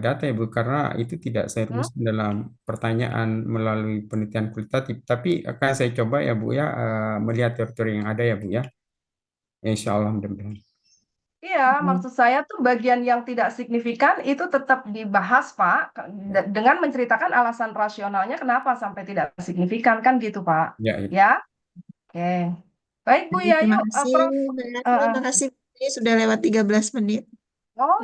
data ya Bu karena itu tidak saya rumuskan dalam pertanyaan melalui penelitian kualitatif. Tapi akan saya coba ya Bu ya melihat teori-teori yang ada ya Bu ya. Insya Allah mudah-mudahan. Iya, maksud saya tuh bagian yang tidak signifikan itu tetap dibahas, Pak, dengan menceritakan alasan rasionalnya kenapa sampai tidak signifikan kan gitu, Pak. Ya, itu. Ya, oke. Baik Bu Terima Yayu, kasih, Prof. terima kasih. Ini sudah lewat 13 menit. Oh,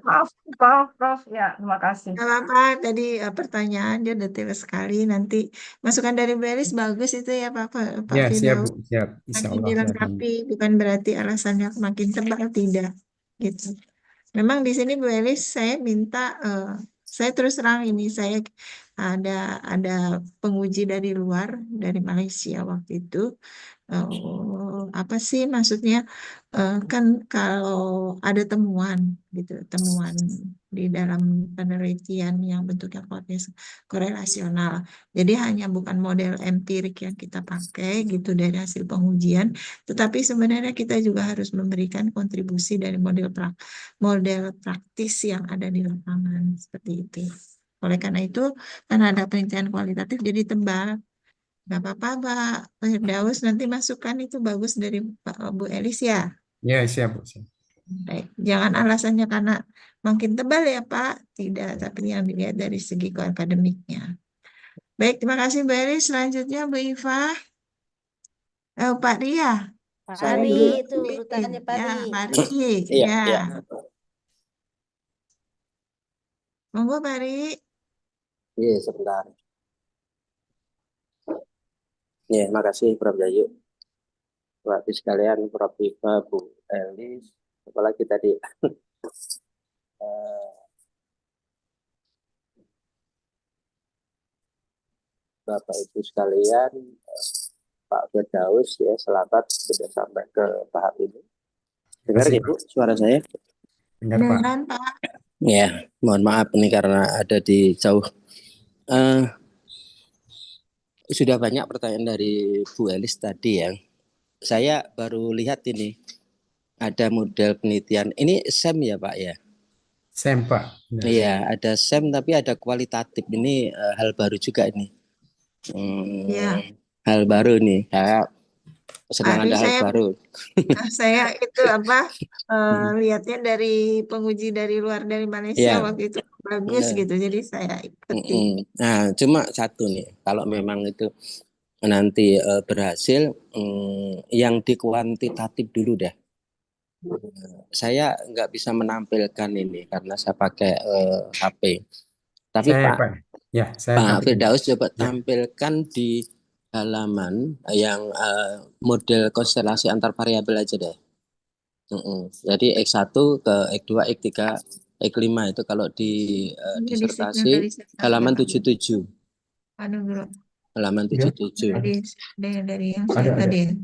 maaf, ya, terima kasih. Gak apa-apa, tadi pertanyaannya detail sekali. Nanti masukan dari Bu Elis bagus itu ya Pak Ya, siap Firdaus. Bu, siap. Insya Nanti Allah saya akan. dilengkapi, bukan berarti alasannya makin tebal, tidak. Gitu. Memang di sini Bu Elis saya minta, saya terus terang ini saya ada penguji dari luar, dari Malaysia waktu itu. Apa sih maksudnya? Kan kalau ada temuan gitu, temuan di dalam penelitian yang bentuknya korelasional. Jadi hanya bukan model empirik yang kita pakai gitu dari hasil pengujian, tetapi sebenarnya kita juga harus memberikan kontribusi dari model praktis yang ada di lapangan seperti itu. Oleh karena itu, karena ada penelitian kualitatif jadi tebal. Gak apa-apa, Pak Firdaus, nanti masukkan itu bagus dari Bu Elis ya. Ya, siap Bu. Siap. Baik. Jangan alasannya karena makin tebal ya Pak. Tidak, tapi yang dilihat dari segi akademiknya. Baik, terima kasih Bu Elis. Selanjutnya Bu Iva. Pak Ria. Pak Saya Ari dulu ya. itu urutannya Pak Ya, Ari. Pak Ri. Iya, Ya. iya. Monggo Pak Ri. Iya, sebentar. Ya, makasih Prof. Yayu. Bapak sekalian, Prof. Iva, Bu Elis, apalagi tadi Bapak Ibu sekalian, Pak Firdaus ya, selamat sudah sampai ke tahap ini. Dengar Terima kasih, Ibu suara saya? Dengar Pak. Beneran Pak. Ya, mohon maaf ini karena ada di jauh. Sudah banyak pertanyaan dari Bu Elis tadi ya. Saya baru lihat ini ada model penelitian. Ini SEM ya Pak ya? SEM Pak. Benar. Iya, ada SEM tapi ada kualitatif. Ini hal baru juga ini. Ya. Hal baru nih. Saya senang Ari, ada hal baru. saya itu lihatnya dari penguji dari luar dari Malaysia Ya. waktu itu bagus Ya. gitu, jadi saya ikuti. Nah, cuma satu nih, kalau memang itu nanti berhasil, yang di kuantitatif dulu deh. Saya nggak bisa menampilkan ini karena saya pakai HP. Tapi Saya, Pak ya, saya Pak tampilkan. Firdaus coba Ya. tampilkan di halaman yang model konstelasi antar variabel aja deh. Jadi X1 ke X2, X3, X5 itu kalau di disertasi halaman 77. Anu dulu. Halaman Ya. 77. Dari yang saya Ada. tadi.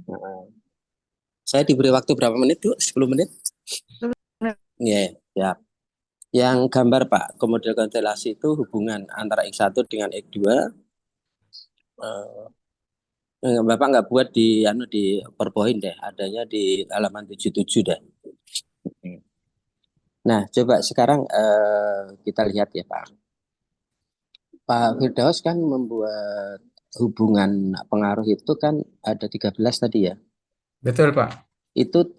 Saya diberi waktu berapa menit, Bu? 10 menit? Iya, siap. Yang gambar Pak, model konstelasi itu hubungan antara X1 dengan X2. Bapak nggak buat di PowerPoint deh, adanya di halaman 77 deh. Nah, coba sekarang kita lihat ya Pak. Pak Firdaus kan membuat hubungan pengaruh itu kan ada 13 tadi ya. Betul Pak. Itu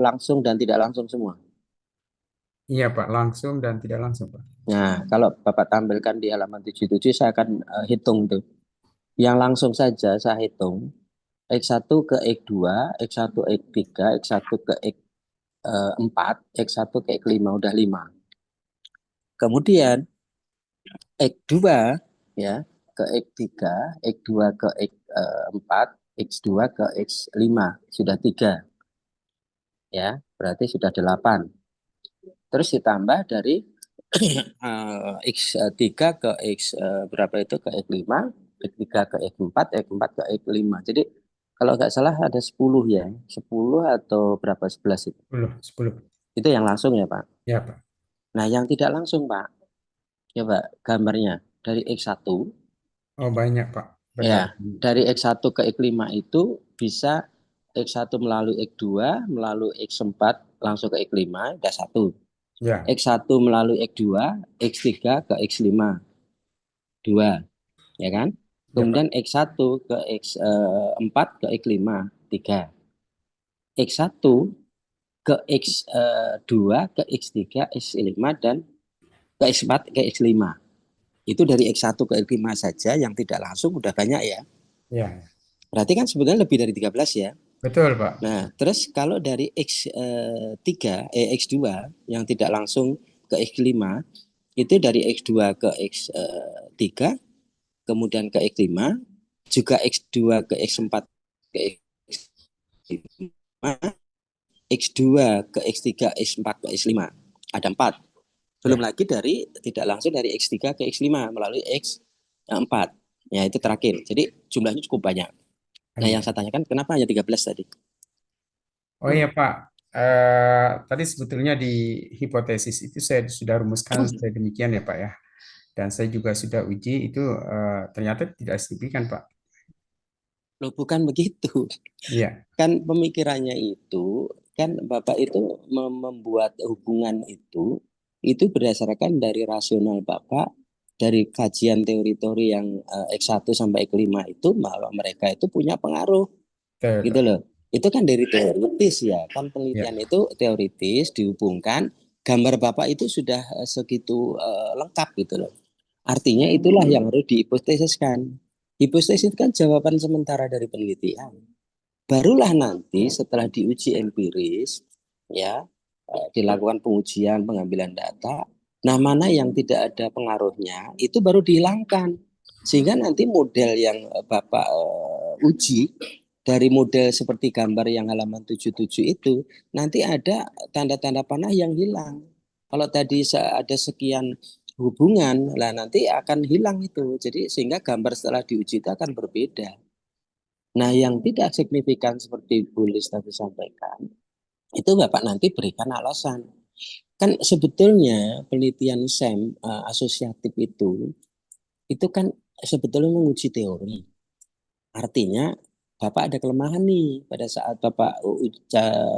langsung dan tidak langsung semua. Iya Pak, langsung dan tidak langsung Pak. Nah, kalau Bapak tampilkan di halaman 77 saya akan hitung tuh. Yang langsung saja saya hitung X1 ke X2, X1 X3, X1 ke X4, X1 ke X5 udah 5. Kemudian X2 ya ke X3, X2 ke X4, X2 ke X5 sudah 3. Ya, berarti sudah 8. Terus ditambah dari X3 ke X berapa itu ke X5, X3 ke X4, X4 ke X5. Jadi kalau nggak salah ada 10 ya. 10 atau berapa 11 itu? 10. Itu yang langsung ya, Pak? Ya Pak. Nah, yang tidak langsung, Pak. Coba gambarnya dari X1. Oh banyak Pak. Betul. Ya, dari X1 ke X5 itu bisa X1 melalui X2, melalui X4 langsung ke X5, udah 1. Ya. X1 melalui X2, X3 ke X5, 2, ya kan? Kemudian X1 ke X4 ke X5, 3. X1 ke X2 ke X3, X5 dan ke X4 ke X5. Itu dari X1 ke X5 saja yang tidak langsung udah banyak ya. Ya. Berarti kan sebenarnya lebih dari 13 ya. Betul, Pak. Nah, terus kalau dari X2 yang tidak langsung ke X5, itu dari X2 ke X3, kemudian ke X5, juga X2 ke X4 ke X5, X2 ke X3, X4 ke X5. Ada 4. Belum Ya. lagi dari tidak langsung dari X3 ke X5 melalui X4. Ya, itu terakhir. Jadi jumlahnya cukup banyak. Nah, yang Iya. saya tanyakan kenapa hanya 13 tadi? Oh iya, Pak. Tadi sebetulnya di hipotesis itu saya sudah rumuskan sedemikian ya, Pak ya. Dan saya juga sudah uji itu ternyata tidak signifikan, Pak. Loh, bukan begitu. Iya, Kan pemikirannya itu, kan Bapak itu membuat hubungan itu berdasarkan dari rasional Bapak, dari kajian teori-teori yang X1 sampai X5 itu, bahwa mereka itu punya pengaruh. betul, Gitu Pak. loh. Itu kan dari teoritis ya, kan Ya. penelitian itu teoritis dihubungkan, gambar Bapak itu sudah segitu lengkap gitu loh. Artinya itulah yang harus dihipotesiskan. Hipotesis kan jawaban sementara dari penelitian. Barulah nanti setelah diuji empiris, ya, dilakukan pengujian pengambilan data, nah mana yang tidak ada pengaruhnya itu baru dihilangkan. Sehingga nanti model yang Bapak uji dari model seperti gambar yang halaman 77 itu nanti ada tanda-tanda panah yang hilang. Kalau tadi ada sekian hubungan, lah nanti akan hilang itu. Jadi sehingga gambar setelah diuji itu akan berbeda. Nah, yang tidak signifikan seperti Bu Lis tadi sampaikan, itu Bapak nanti berikan alasan. Kan sebetulnya penelitian SEM asosiatif itu kan sebetulnya menguji teori. Artinya Bapak ada kelemahan nih pada saat Bapak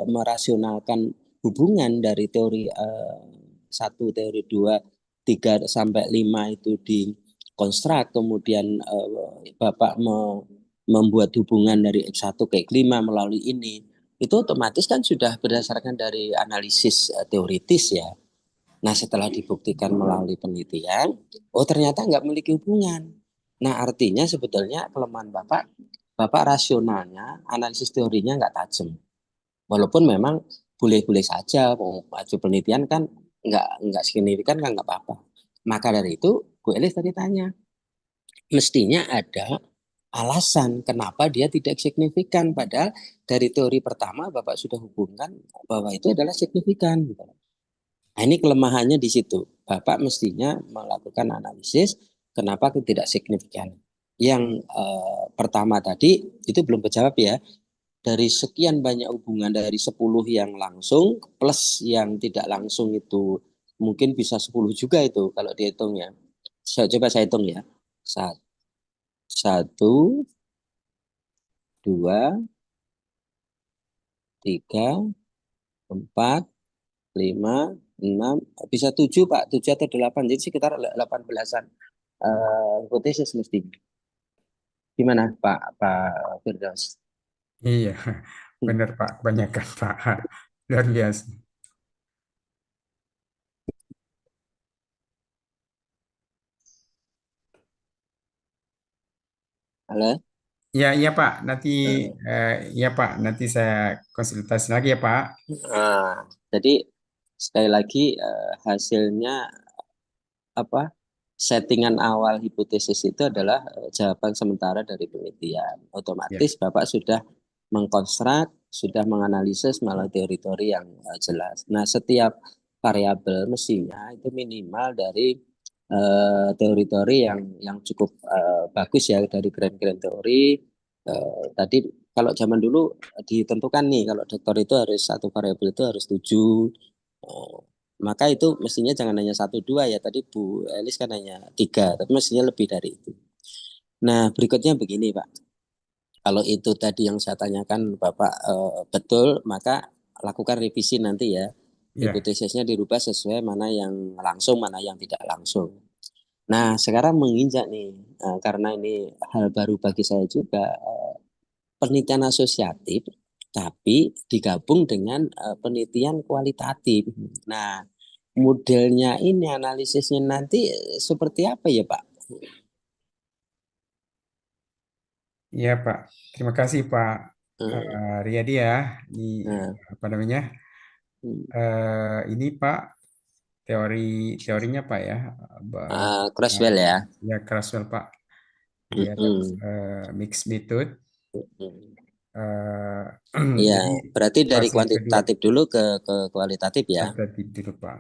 merasionalkan hubungan dari teori 1, teori 2, 3 sampai 5 itu dikonstruk, kemudian Bapak membuat hubungan dari X1 ke X5 melalui ini. Itu otomatis kan sudah berdasarkan dari analisis teoritis ya. Nah, setelah dibuktikan melalui penelitian, oh ternyata nggak memiliki hubungan. Nah, artinya sebetulnya kelemahan Bapak rasionalnya, analisis teorinya nggak tajam. Walaupun memang boleh-boleh saja, hasil penelitian kan nggak signifikan kan nggak apa-apa. Maka dari itu, Bu Elis tadi tanya, mestinya ada alasan kenapa dia tidak signifikan. Padahal dari teori pertama Bapak sudah hubungkan bahwa itu adalah signifikan. Nah, ini kelemahannya di situ. Bapak mestinya melakukan analisis kenapa tidak signifikan. Yang pertama tadi itu belum terjawab ya. Dari sekian banyak hubungan dari 10 yang langsung plus yang tidak langsung itu mungkin bisa 10 juga itu kalau dihitung ya. Coba saya hitung ya. Satu, dua, tiga, empat, 5, 6, bisa 7 Pak, 7 atau 8, jadi sekitar 18-an hipotesis mesti. Gimana Pak Firdaus? Iya, benar, Pak. Kebanyakan, Pak. Luar biasa. Halo? Iya, iya, Pak. Nanti, Eh, iya, Pak. Nanti saya konsultasi lagi ya, Pak. jadi sekali lagi hasilnya apa? Settingan awal hipotesis itu adalah jawaban sementara dari penelitian. Ya, Otomatis Bapak sudah mengkonstruk, sudah menganalisis melalui teori-teori yang jelas. Nah, setiap variabel mestinya itu minimal dari teori-teori yang cukup bagus ya, dari grand teori. Tadi kalau zaman dulu ditentukan nih kalau dokter itu harus satu variabel itu harus 7. Eh, maka itu mestinya jangan hanya 1, 2 ya. Tadi Bu Elis kan hanya 3, tapi mestinya lebih dari itu. Nah, berikutnya begini Pak. Kalau itu tadi yang saya tanyakan Bapak betul, maka lakukan revisi nanti ya. ya, Hipotesisnya dirubah sesuai mana yang langsung, mana yang tidak langsung. Nah, sekarang menginjak nih, karena ini hal baru bagi saya juga, penelitian asosiatif, tapi digabung dengan penelitian kualitatif. Nah, modelnya ini, analisisnya nanti seperti apa ya Pak? iya, Pak. Terima kasih, Pak. Riyadi ya, ini Nah, apa namanya? Ini Pak, teorinya Pak ya, bahwa Crosswell ya. ya Kraswell Pak, dia ada mixed method. Eh, Iya, jadi berarti dari fase kedua kuantitatif dulu ke kualitatif ya. tadi dulu Pak.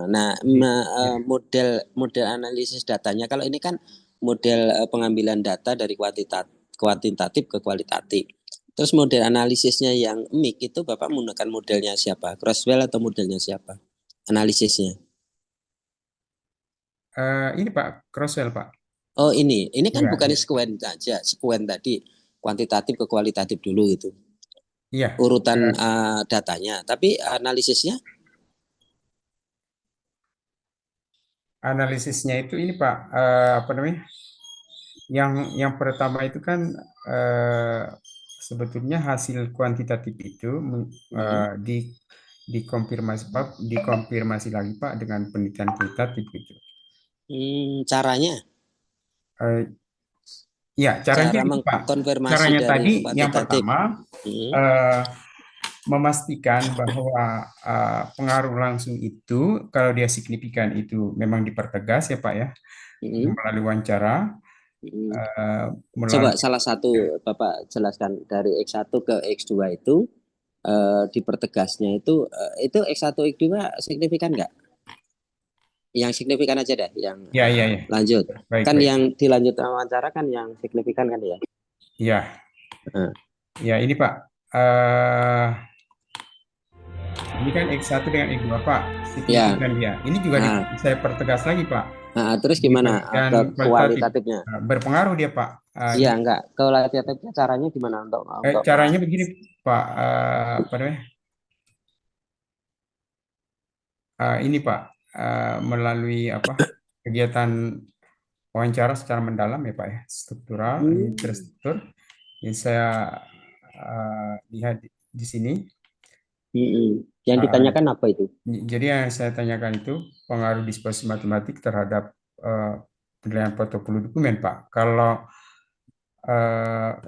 Nah, Jadi, ya. model model analisis datanya kalau ini kan model pengambilan data dari kuantitatif ke kualitatif. Terus model analisisnya yang MIC itu Bapak menggunakan modelnya siapa? Crosswell atau modelnya siapa? Analisisnya. Ini Pak, Kraswell Pak. Oh, ini kan Iya, bukan iya. sekuen aja, sekuen tadi kuantitatif ke kualitatif dulu gitu. Iya, Urutan datanya, tapi analisisnya analisisnya itu ini Pak, apa namanya? Yang pertama itu kan sebetulnya hasil kuantitatif itu dikonfirmasi lagi Pak dengan penelitian kualitatif gitu. caranya Eh, ya, caranya cara itu Pak. mengkonfirmasi Caranya dari tadi yang kuantitatif. pertama eh, memastikan bahwa pengaruh langsung itu kalau dia signifikan itu memang dipertegas ya Pak ya, melalui wawancara, Coba melalui salah satu Bapak jelaskan dari X1 ke X2 itu dipertegasnya itu X1 X2 signifikan nggak? Yang signifikan aja deh, yang ya ya ya lanjut. baik Kan baik yang dilanjut wawancara kan yang signifikan kan ya? ya Nah, ya ini Pak, eh ini kan X1 dengan X2 Pak, ya. signifikan dia. Ini juga Nah, saya pertegas lagi Pak. terus Di gimana penelitian ke kualitatif kualitatifnya? berpengaruh dia Pak. Iya, enggak. Kualitatifnya caranya gimana untuk Caranya begini Pak, apa namanya? Ini Pak, melalui apa kegiatan wawancara secara mendalam ya Pak ya, struktural, ini terstruktur yang saya lihat di sini. Yang Uh, ditanyakan apa itu? Jadi yang saya tanyakan itu pengaruh disposisi matematik terhadap penilaian portofolio dokumen Pak. Kalau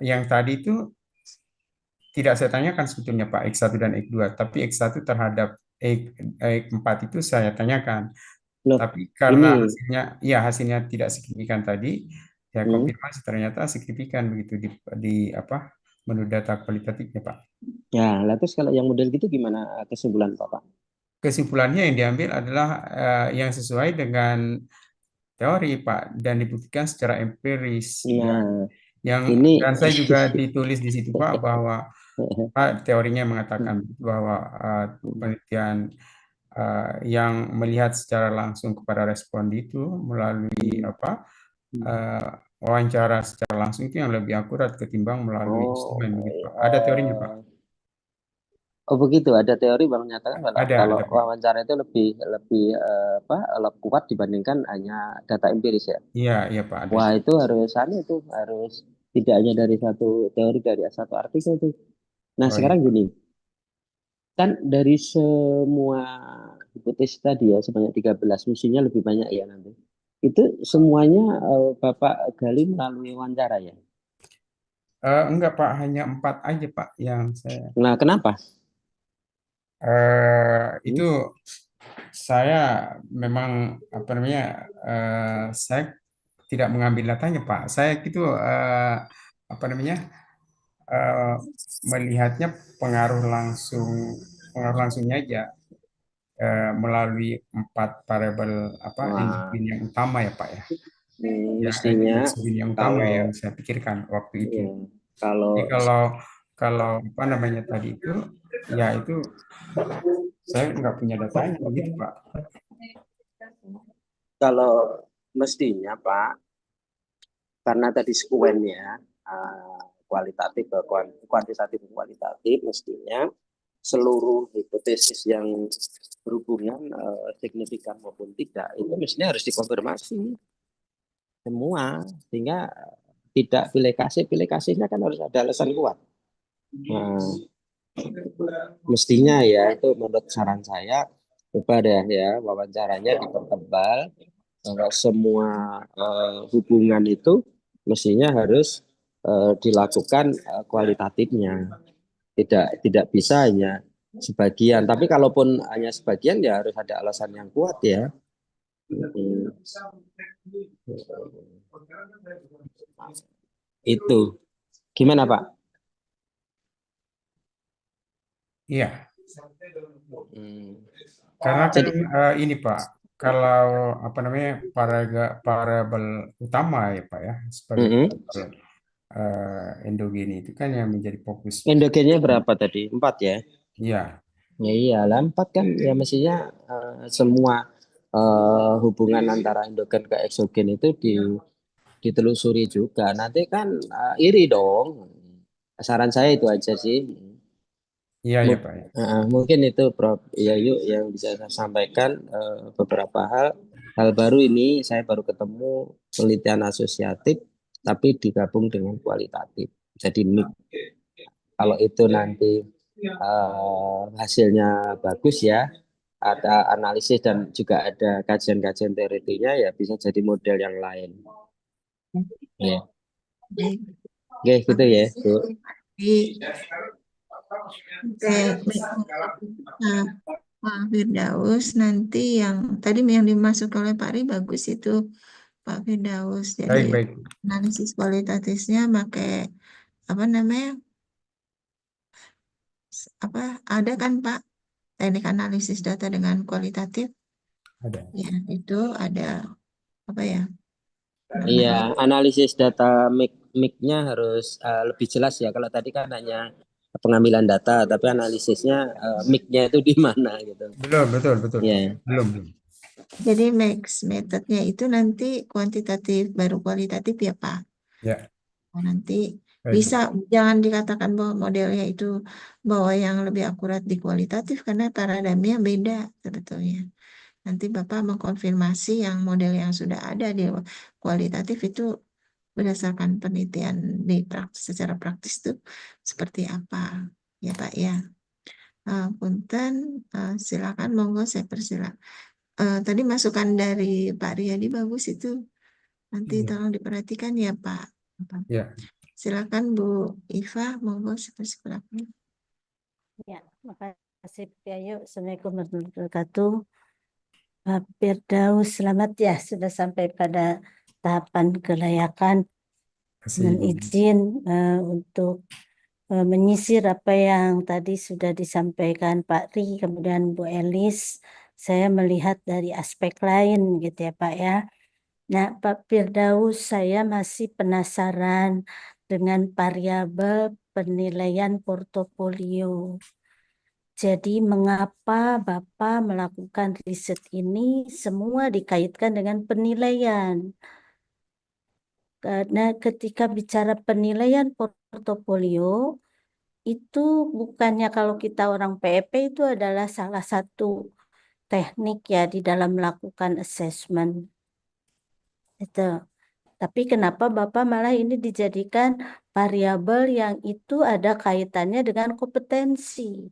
yang tadi itu tidak saya tanyakan sebetulnya Pak X1 dan X2, tapi X1 terhadap X4 itu saya tanyakan. Loh, Tapi karena ini hasilnya tidak signifikan tadi, ya konfirmasi ternyata signifikan begitu di apa menurut data kualitatifnya Pak. ya, lah terus kalau yang model gitu gimana kesimpulan Bapak? Kesimpulannya yang diambil adalah yang sesuai dengan teori Pak dan dibuktikan secara empiris. Nah, Yang ini dan saya juga ditulis di situ Pak bahwa Pak teorinya mengatakan bahwa penelitian yang melihat secara langsung kepada respondi itu melalui apa wawancara secara langsung itu yang lebih akurat ketimbang melalui instrumen begitu Pak. Ada teorinya Pak. Oh begitu, ada teori yang menyatakan kalau Ada Pak. wawancara itu lebih lebih lebih kuat dibandingkan hanya data empiris ya. Iya iya Pak ada. Wah itu harus tidak hanya dari satu teori dari satu artikel itu. Nah Oh, sekarang iya. gini, kan dari semua hipotesis tadi ya sebanyak 13 mestinya lebih banyak ya nanti. Itu semuanya Bapak gali melalui wawancara ya. Enggak Pak, hanya 4 aja Pak yang saya. Nah kenapa? Itu saya memang apa namanya saya tidak mengambil datanya Pak. Saya itu apa namanya eh, melihatnya pengaruh langsungnya aja melalui 4 variabel apa Wah, endokrin yang utama ya Pak ya. Ya mestinya endokrin yang utama kalau yang saya pikirkan waktu itu. ya, kalau Jadi kalau apa namanya tadi itu ya itu saya nggak punya datanya begitu Pak. kalau mestinya Pak, karena tadi sekuennya kualitatif ke kuantitatif ke kualitatif, mestinya seluruh hipotesis yang berhubungan signifikan maupun tidak itu mestinya harus dikonfirmasi semua sehingga tidak pilih kasihnya kan harus ada alasan kuat. Nah, mestinya ya itu menurut saran saya coba deh ya wawancaranya dipertebal bahwa semua hubungan itu mestinya harus dilakukan kualitatifnya. Tidak bisa hanya sebagian. Tapi kalaupun hanya sebagian ya harus ada alasan yang kuat ya. Itu gimana Pak? Iya, Hmm. karena kan Jadi ini Pak, kalau apa namanya variabel utama ya Pak ya, sebagai variabel endogeni itu kan yang menjadi fokus. endogennya berapa tadi? 4 ya? Iya, Ya iyalah 4 kan ya mestinya semua hubungan antara endogen ke eksogen itu ditelusuri juga. Nanti kan iri dong. Saran saya itu aja sih. iya ya Mu- Pak ya. Mungkin itu Prof. Ya yuk yang bisa saya sampaikan beberapa hal baru ini saya baru ketemu penelitian asosiatif tapi digabung dengan kualitatif. Jadi mix. Kalau itu nanti hasilnya bagus ya, ada analisis dan juga ada kajian-kajian teorinya ya bisa jadi model yang lain. Ya, Baik. oke gitu ya, Bu. Jadi, nah, Pak Firdaus nanti yang tadi yang dimasuk oleh Pak Ri bagus itu Pak Firdaus. Jadi Baik, baik. analisis kualitatifnya pakai apa namanya? Apa ada kan Pak teknik analisis data dengan kualitatif? Ada. Ya, itu ada apa ya? Iya, Namanya. analisis data mic-nya harus lebih jelas ya. Kalau tadi kan hanya pengambilan data, tapi analisisnya mic-nya itu di mana gitu. Belum, betul, betul. Ya, Belum, belum. Jadi max metodnya itu nanti kuantitatif baru kualitatif ya Pak. Ya, Nah, nanti baik. bisa jangan dikatakan bahwa modelnya itu bahwa yang lebih akurat di kualitatif karena paradigmnya beda sebetulnya. Nanti Bapak mengkonfirmasi yang model yang sudah ada di kualitatif itu berdasarkan penelitian di praktis secara praktis itu seperti apa ya Pak ya. Punten, silakan monggo saya persilakan. Tadi masukan dari Pak Riyadi bagus itu. Nanti Iya. tolong diperhatikan ya Pak. Ya, Silakan Bu Iva, monggo silakan. Ya, makasih Pak Ayu. Assalamualaikum warahmatullahi wabarakatuh. Pak Firdaus, selamat ya sudah sampai pada tahapan kelayakan. kasih. Dengan izin untuk menyisir apa yang tadi sudah disampaikan Pak Ri, kemudian Bu Elis, saya melihat dari aspek lain gitu ya Pak ya. Nah, Pak Firdaus, saya masih penasaran dengan variabel penilaian portofolio. Jadi mengapa Bapak melakukan riset ini semua dikaitkan dengan penilaian? Karena ketika bicara penilaian portofolio, itu bukannya kalau kita orang PEP itu adalah salah satu teknik ya di dalam melakukan assessment. Itu. Tapi kenapa Bapak malah ini dijadikan variabel yang itu ada kaitannya dengan kompetensi?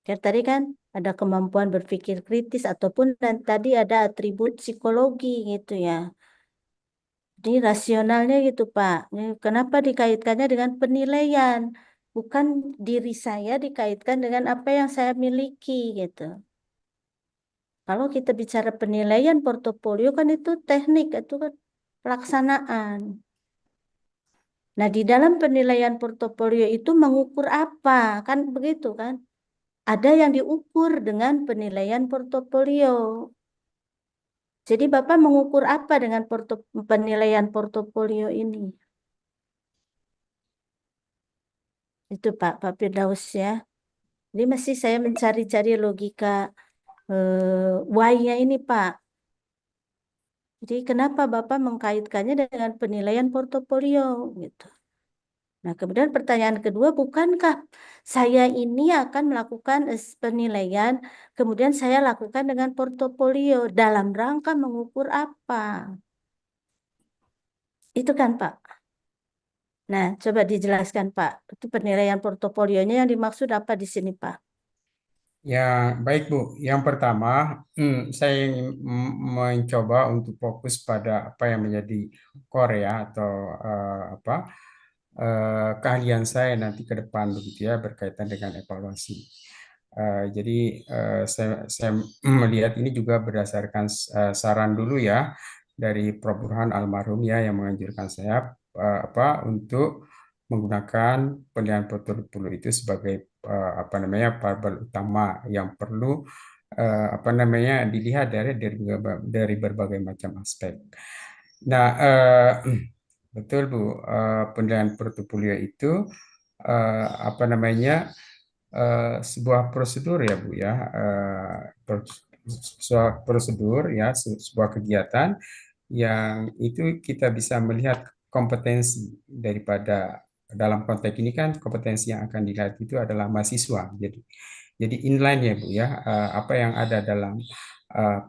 Kayak tadi kan ada kemampuan berpikir kritis ataupun dan tadi ada atribut psikologi gitu ya. Jadi rasionalnya gitu Pak. Kenapa dikaitkannya dengan penilaian? Bukan diri saya dikaitkan dengan apa yang saya miliki gitu. Kalau kita bicara penilaian portofolio kan itu teknik, itu kan pelaksanaan. Nah, di dalam penilaian portofolio itu mengukur apa? Kan begitu kan? Ada yang diukur dengan penilaian portofolio. Jadi Bapak mengukur apa dengan penilaian portofolio ini? Itu Pak Firdaus ya. Jadi masih saya mencari-cari logika why-nya ini Pak. Jadi kenapa Bapak mengkaitkannya dengan penilaian portofolio gitu. Nah, kemudian pertanyaan kedua, bukankah saya ini akan melakukan penilaian, kemudian saya lakukan dengan portofolio dalam rangka mengukur apa? Itu kan Pak. Nah, coba dijelaskan Pak, itu penilaian portofolionya yang dimaksud apa di sini Pak? Ya, baik Bu. Yang pertama, saya ingin mencoba untuk fokus pada apa yang menjadi core ya atau keahlian saya nanti ke depan begitu ya berkaitan dengan evaluasi. Jadi saya melihat ini juga berdasarkan saran dulu ya dari Prof. Burhan almarhum ya yang menganjurkan saya untuk menggunakan penilaian portofolio itu sebagai apa namanya variabel utama yang perlu apa namanya dilihat dari berbagai macam aspek. Nah, betul Bu, penilaian portofolio itu apa namanya sebuah prosedur ya Bu ya, sebuah prosedur ya, sebuah kegiatan yang itu kita bisa melihat kompetensi daripada dalam konteks ini kan kompetensi yang akan dilihat itu adalah mahasiswa. Jadi inline ya Bu ya, apa yang ada dalam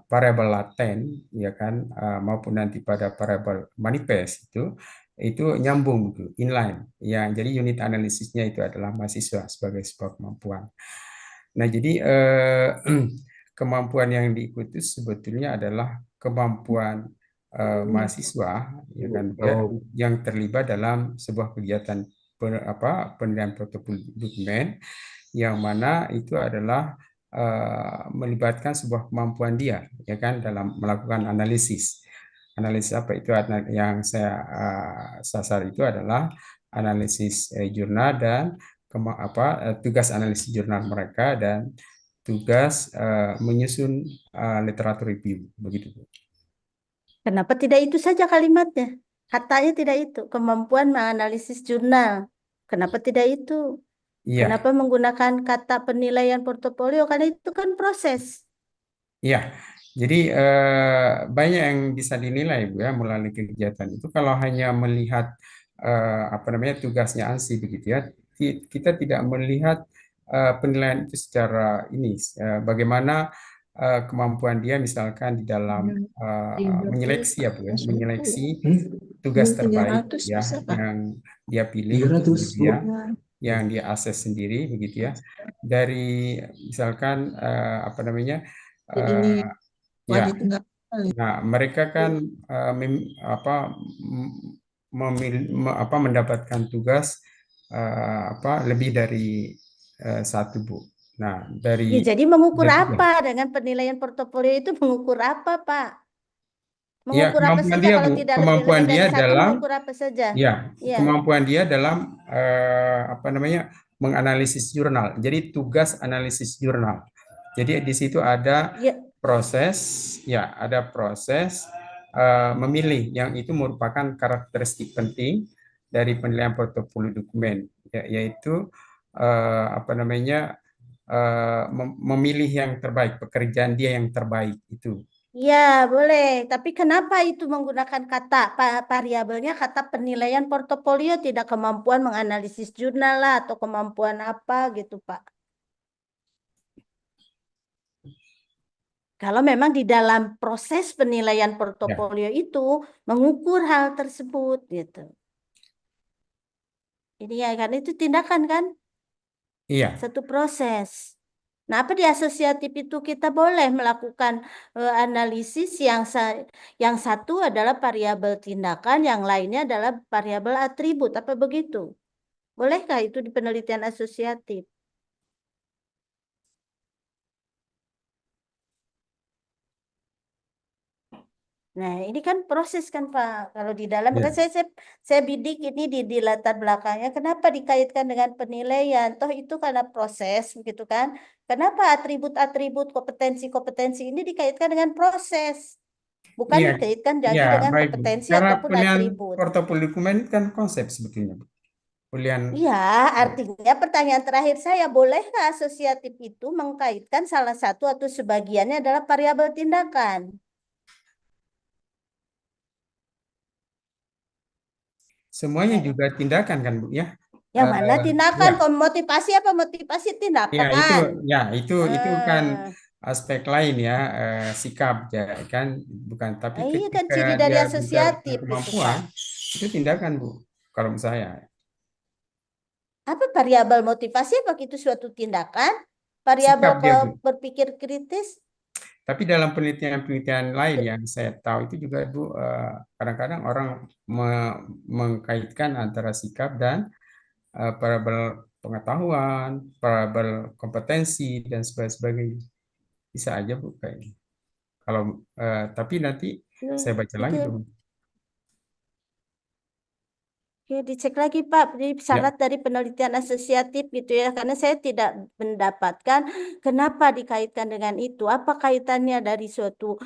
variabel laten ya kan maupun nanti pada variabel manifest itu nyambung gitu, inline. Ya, jadi unit analisisnya itu adalah mahasiswa sebagai sebuah kemampuan. Nah, jadi kemampuan yang diikuti sebetulnya adalah kemampuan mahasiswa ya kan yang terlibat dalam sebuah kegiatan penilaian portofolio dokumen yang mana itu adalah melibatkan sebuah kemampuan dia ya kan dalam melakukan analisis. Analisis apa itu yang saya sasar itu adalah analisis jurnal dan tugas analisis jurnal mereka dan tugas menyusun literatur review begitu. Kenapa tidak itu saja kalimatnya? Katanya tidak itu, kemampuan menganalisis jurnal. Kenapa tidak itu? Iya, Kenapa menggunakan kata penilaian portofolio? Karena itu kan proses. iya. Jadi banyak yang bisa dinilai Bu ya melalui kegiatan itu kalau hanya melihat apa namanya tugasnya ANSI begitu ya. Kita tidak melihat penilaian itu secara ini bagaimana kemampuan dia misalkan di dalam menyeleksi ya Bu ya, menyeleksi tugas terbaik 300 ya bisa Kak? yang dia pilih begitu ya, yang dia akses sendiri begitu ya. Dari misalkan apa namanya Ini ya, wajib enggak? nah mereka kan mendapatkan tugas lebih dari satu Bu. Nah Ya, dari jadi mengukur dari apa dengan penilaian portofolio itu mengukur apa, Pak? ya Mengukur apa kemampuan saja dia kalau Bu, tidak kemampuan lebih dari dia satu dalam mengukur apa saja? ya Ya. kemampuan dia dalam apa namanya menganalisis jurnal. Jadi tugas analisis jurnal. Jadi di situ ada Ya, proses, ya ada proses memilih yang itu merupakan karakteristik penting dari penilaian portofolio dokumen, yaitu apa namanya memilih yang terbaik, pekerjaan dia yang terbaik itu. ya, boleh. Tapi kenapa itu menggunakan kata variabelnya kata penilaian portofolio, tidak kemampuan menganalisis jurnal lah atau kemampuan apa gitu, Pak? Kalau memang di dalam proses penilaian portofolio itu mengukur hal tersebut gitu. Ini ya kan itu tindakan kan? Iya. Satu proses. Nah, apa di asosiatif itu kita boleh melakukan analisis yang satu adalah variabel tindakan, yang lainnya adalah variabel atribut, apa begitu? Bolehkah itu di penelitian asosiatif? Nah, ini kan proses kan Pak. Kalau di dalam Ya. kan saya bidik ini di latar belakangnya. Kenapa dikaitkan dengan penilaian? Toh itu karena proses gitu kan. Kenapa atribut-atribut kompetensi-kompetensi ini dikaitkan dengan proses? Bukan Iya, dikaitkan jadi iya, dengan baik Bu. kompetensi Karena ataupun penilaian atribut. portofolio dokumen kan konsep sebetulnya Bu. Penilaian Iya, artinya pertanyaan terakhir saya, bolehkah asosiatif itu mengkaitkan salah satu atau sebagiannya adalah variabel tindakan? semuanya Nah, juga tindakan kan Bu ya. yang mana tindakan? Ya, Kalau motivasi apa motivasi ya tindakan? itu kan Eh, aspek lain ya sikap ya kan bukan tapi iya kan ketika ciri dari dia bicara tentang asosiatif itu kemampuan Pak. itu tindakan Bu kalau menurut saya. Apa variabel motivasi apa itu suatu tindakan? variabel sikap dia, Bu. berpikir kritis? Tapi dalam penelitian-penelitian lain yang saya tahu itu juga, Bu, kadang-kadang orang mengkaitkan antara sikap dan variabel pengetahuan, variabel kompetensi dan sebagainya. Bisa aja, Bu, kayaknya. Kalau tapi nanti saya baca lagi, Itu Bu. ya, dicek lagi Pak, di Ya, syarat dari penelitian asosiatif gitu ya, karena saya tidak mendapatkan kenapa dikaitkan dengan itu. Apa kaitannya dari suatu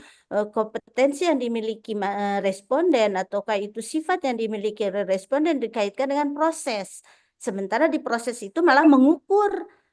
kompetensi yang dimiliki responden ataukah itu sifat yang dimiliki oleh responden dikaitkan dengan proses. Sementara di proses itu malah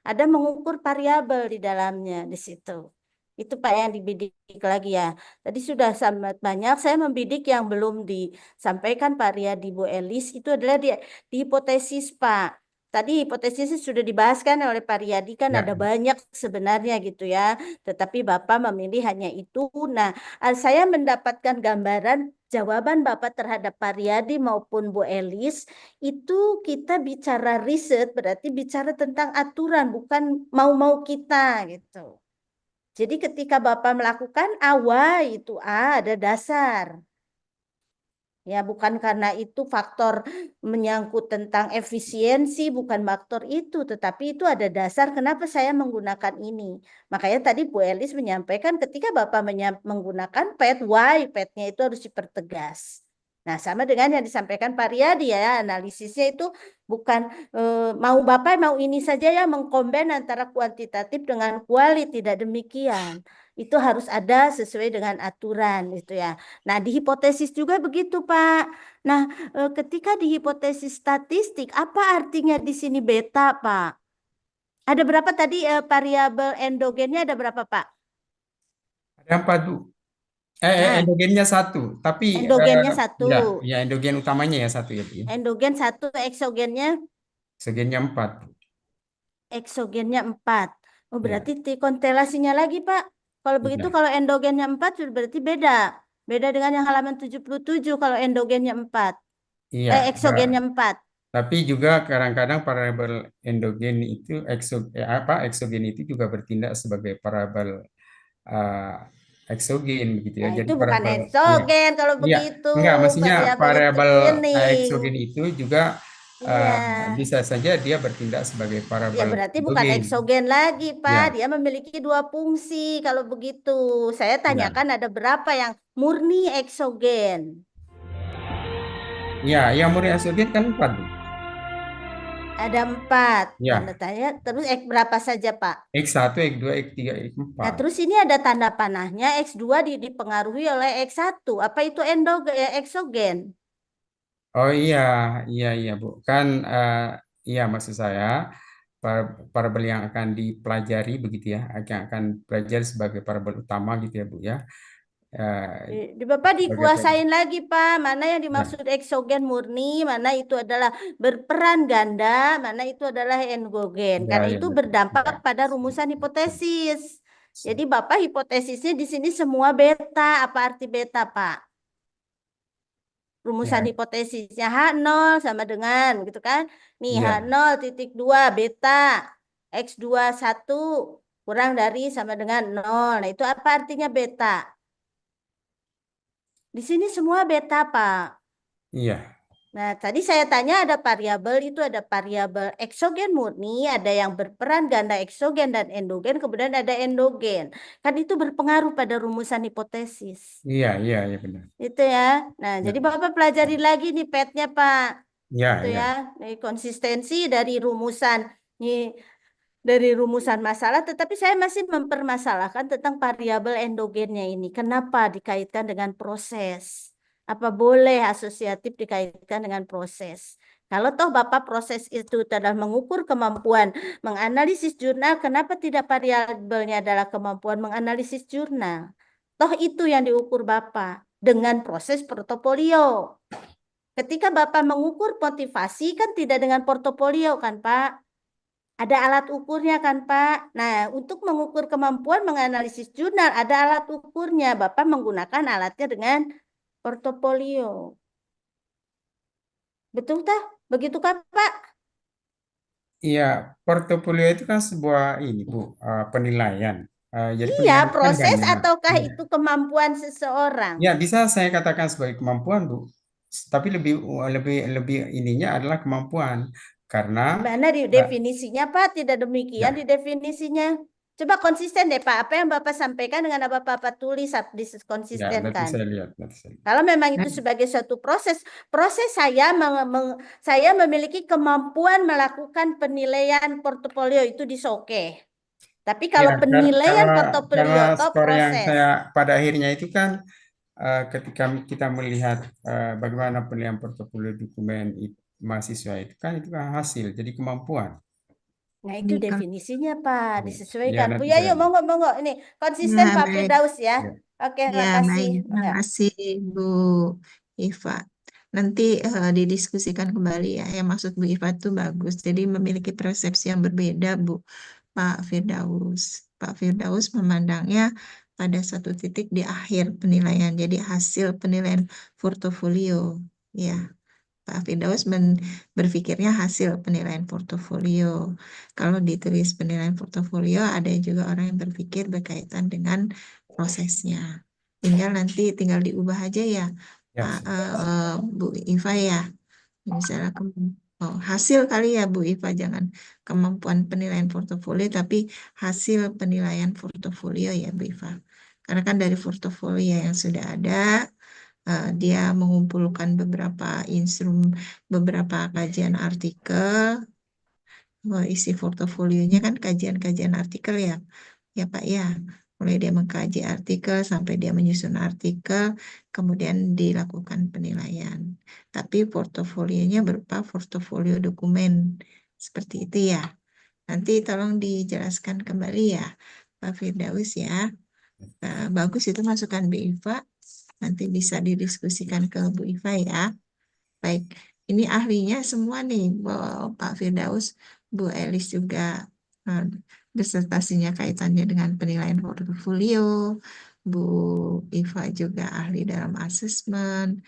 ada mengukur variabel di dalamnya di situ. Itu Pak yang dibidik lagi ya. Tadi sudah sangat banyak, saya membidik yang belum disampaikan Pak Riyadi Bu Elis, itu adalah di hipotesis Pak. Tadi hipotesisnya sudah dibahas kan oleh Pak Riyadi, kan ya, ada banyak sebenarnya gitu ya. Tetapi Bapak memilih hanya itu. Nah, saya mendapatkan gambaran jawaban Bapak terhadap Pak Riyadi maupun Bu Elis, itu kita bicara riset berarti bicara tentang aturan, bukan mau-mau kita gitu. Jadi ketika Bapak melakukan itu ada dasar. Ya, bukan karena itu faktor menyangkut tentang efisiensi, bukan faktor itu, tetapi itu ada dasar kenapa saya menggunakan ini. Makanya tadi Bu Elis menyampaikan ketika Bapak menggunakan PET, why PET-nya itu harus dipertegas. Nah, sama dengan yang disampaikan Pak Riyadi ya, analisisnya itu bukan mau Bapak mau ini saja ya, mengkombin antara kuantitatif dengan kualitatif, tidak demikian. Itu harus ada sesuai dengan aturan gitu ya. Nah, di hipotesis juga begitu, Pak. Nah, ketika di hipotesis statistik, apa artinya di sini beta, Pak? Ada berapa tadi variabel endogennya ada berapa, Pak? ada 4, Bu. Nah, Endogennya 1, tapi endogennya 1, ya endogen utamanya ya 1 ya, Bu, ya. endogen 1, eksogennya Eksogennya 4, Bu. 4. Oh, Ya, berarti konstelasinya lagi, Pak. Kalau begitu, ya, kalau endogennya 4, berarti beda. Beda dengan yang halaman 77 kalau endogennya 4. iya. Eksogennya 4. Tapi juga kadang-kadang variabel endogen itu eksogen itu juga bertindak sebagai variabel uh, eksogen begitu ya. Nah, Jadi itu bukan variabel ya, eksogen kalau iya, begitu. enggak, maksudnya Variabel variabel screening. eksogen itu juga Iya. bisa saja dia bertindak sebagai Ya variabel berarti bukan endogen. eksogen lagi, Pak. Ya, Dia memiliki 2 fungsi kalau begitu. Saya ya, tanyakan ada berapa yang murni eksogen? ya, yang murni eksogen kan 4, Bu. Ada 4. Tanda Ya, tanya. Terus berapa saja, Pak? X1, X2, X3, Nah, X4. terus ini ada tanda panahnya X2 dipengaruhi oleh X1. Apa itu eksogen? Oh iya, iya, iya, Bu. Kan, iya maksud saya, parabel yang akan dipelajari begitu ya, yang akan pelajari sebagai parabel utama gitu ya, Bu ya. Di Bapak Sebagai dikuasain lagi, Pak. Mana yang ya, dimaksud eksogen murni, mana itu adalah berperan ganda, mana itu adalah endogen. ya, Karena ya, itu ya. berdampak Ya. pada rumusan hipotesis. Jadi Bapak hipotesisnya di sini semua beta. Apa arti beta, Pak? Rumusan Ya, hipotesisnya H0 sama dengan, gitu kan? Nih, ya, H0,2 beta. X21 kurang dari sama dengan 0. Nah, itu apa artinya beta? Di sini semua beta, Pak. iya, Nah, tadi saya tanya ada variabel, itu ada variabel eksogen murni, ada yang berperan ganda eksogen dan endogen, kemudian ada endogen. Kan itu berpengaruh pada rumusan hipotesis. iya, iya, iya benar. Itu ya. Nah, Ya, jadi Bapak pelajari lagi nih PET-nya, Pak. ya, Itu ya, ya. Nih, konsistensi dari rumusan masalah, tetapi saya masih mempermasalahkan tentang variabel endogennya ini. Kenapa dikaitkan dengan proses? Apa boleh asosiatif dikaitkan dengan proses? Kalau toh Bapak proses itu adalah mengukur kemampuan menganalisis jurnal, kenapa tidak variabelnya adalah kemampuan menganalisis jurnal? Toh itu yang diukur Bapak dengan proses portofolio. Ketika Bapak mengukur motivasi kan tidak dengan portofolio kan Pak? Ada alat ukurnya kan Pak? Nah, untuk mengukur kemampuan menganalisis jurnal ada alat ukurnya. Bapak menggunakan alatnya dengan portofolio. Betul tah? Begitu kan Pak? Iya, portofolio itu kan sebuah ini Bu, penilaian. Jadi Iya, penilaian itu kan proses banyak. ataukah Iya. itu kemampuan seseorang? Ya, bisa saya katakan sebagai kemampuan, Bu. Tapi lebih lebih lebih ininya adalah kemampuan karena Mana di eh, definisinya, Pak? Tidak demikian di ya, definisinya. Coba konsisten deh, Pak. Apa yang Bapak sampaikan dengan apa Bapak tulis, ya nanti dikonsistenkan. saya lihat, nanti saya lihat. Kalau memang Nah, itu sebagai suatu proses, saya memiliki kemampuan melakukan penilaian portofolio itu disoke. Tapi Ya, kalau penilaian karena portofolio atau skor yang proses, saya pada akhirnya itu kan ketika kita melihat bagaimana penilaian portofolio dokumen mahasiswa itu kan hasil, jadi kemampuan. nah itu di kalau definisinya Pak, Ya, ya disesuaikan. Bu nanti ya, saya yuk lihat. monggo monggo ini konsisten ya Pak baik. Firdaus ya. Ya, Oke, Ya, makasih. baik. Terima Ya. kasih, Bu Iva. Nanti didiskusikan kembali ya. Yang maksud Bu Iva itu bagus. Jadi memiliki persepsi yang berbeda, Bu. Pak Firdaus. Pak Firdaus memandangnya pada satu titik di akhir penilaian. Jadi hasil penilaian portofolio. Ya, Pak Firdaus berpikirnya hasil penilaian portofolio. Kalau ditulis penilaian portofolio, ada juga orang yang berpikir berkaitan dengan prosesnya. Tinggal diubah aja ya, ya, Pak Bu Iva ya. Misalnya hasil kali ya Bu Iva, jangan kemampuan penilaian portofolio, tapi hasil penilaian portofolio ya Bu Iva. Karena kan dari portofolio yang sudah ada, dia mengumpulkan beberapa kajian artikel. Isi portofolionya kan kajian-kajian artikel ya, ya Pak ya. Mulai dia mengkaji artikel sampai dia menyusun artikel, kemudian dilakukan penilaian. Tapi portofolionya berupa portofolio dokumen, seperti itu ya. Nanti tolong dijelaskan kembali ya, Pak Firdaus ya. Bagus itu masukan Bu Iva. Nanti bisa didiskusikan ke Bu Iva ya. Baik, ini ahlinya semua nih, Pak Firdaus, Bu Elis juga eh, disertasinya kaitannya dengan penilaian portofolio, Bu Iva juga ahli dalam asesmen,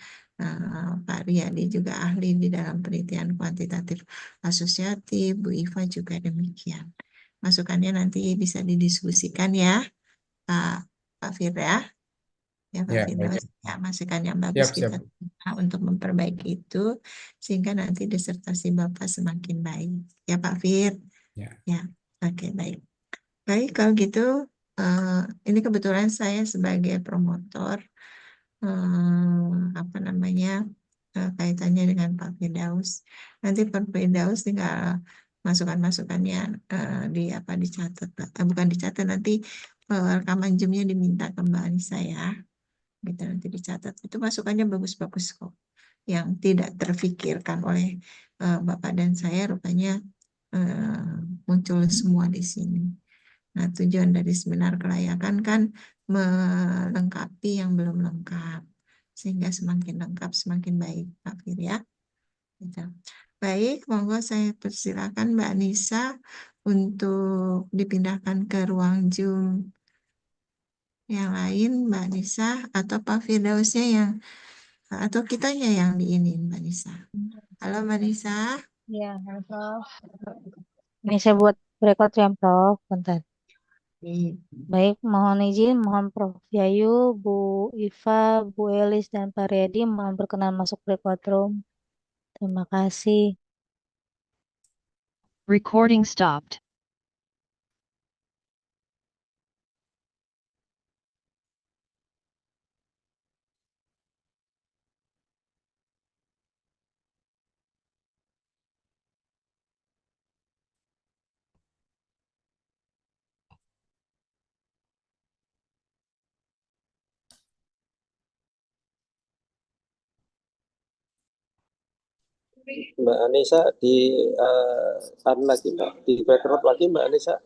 Pak Riyadi juga ahli di dalam penelitian kuantitatif asosiatif, Bu Iva juga demikian. Masukannya nanti bisa didiskusikan ya, Pak Pak Firda. Ya, Pak ya, Firdaus, baik. ya, masukan yang bagus Siap, siap. kita terima untuk memperbaiki itu, sehingga nanti disertasi Bapak semakin baik. Ya, Pak Fir. Ya, Ya, oke, baik. Baik, kalau gitu, eh, ini kebetulan saya sebagai promotor, apa namanya, kaitannya dengan Pak Firdaus. Nanti Pak Firdaus tinggal masukan-masukannya di apa dicatat, bukan dicatat, nanti rekaman Zoom-nya diminta kembali saya gitu, nanti dicatat. Itu masukannya bagus-bagus kok, yang tidak terfikirkan oleh Bapak dan saya rupanya muncul semua di sini. Nah, tujuan dari seminar kelayakan kan melengkapi yang belum lengkap, sehingga semakin lengkap semakin baik, Pak Fir ya. Gitu. Baik, monggo saya persilakan Mbak Nisa untuk dipindahkan ke ruang Zoom yang lain, Mbak Nisa, atau Pak Firdausnya yang atau kitanya yang diinin Mbak Nisa. Halo Mbak Nisa. Ya, halo, Prof. Ini saya buat record ya, Prof. Bentar. Nih, Baik, mohon izin, mohon Prof. Yayu, Bu Iva, Bu Elis, dan Pak Redi mohon berkenan masuk record room. Terima kasih. Recording stopped. Mbak Anissa di lagi Mbak, di backup lagi Mbak Anissa.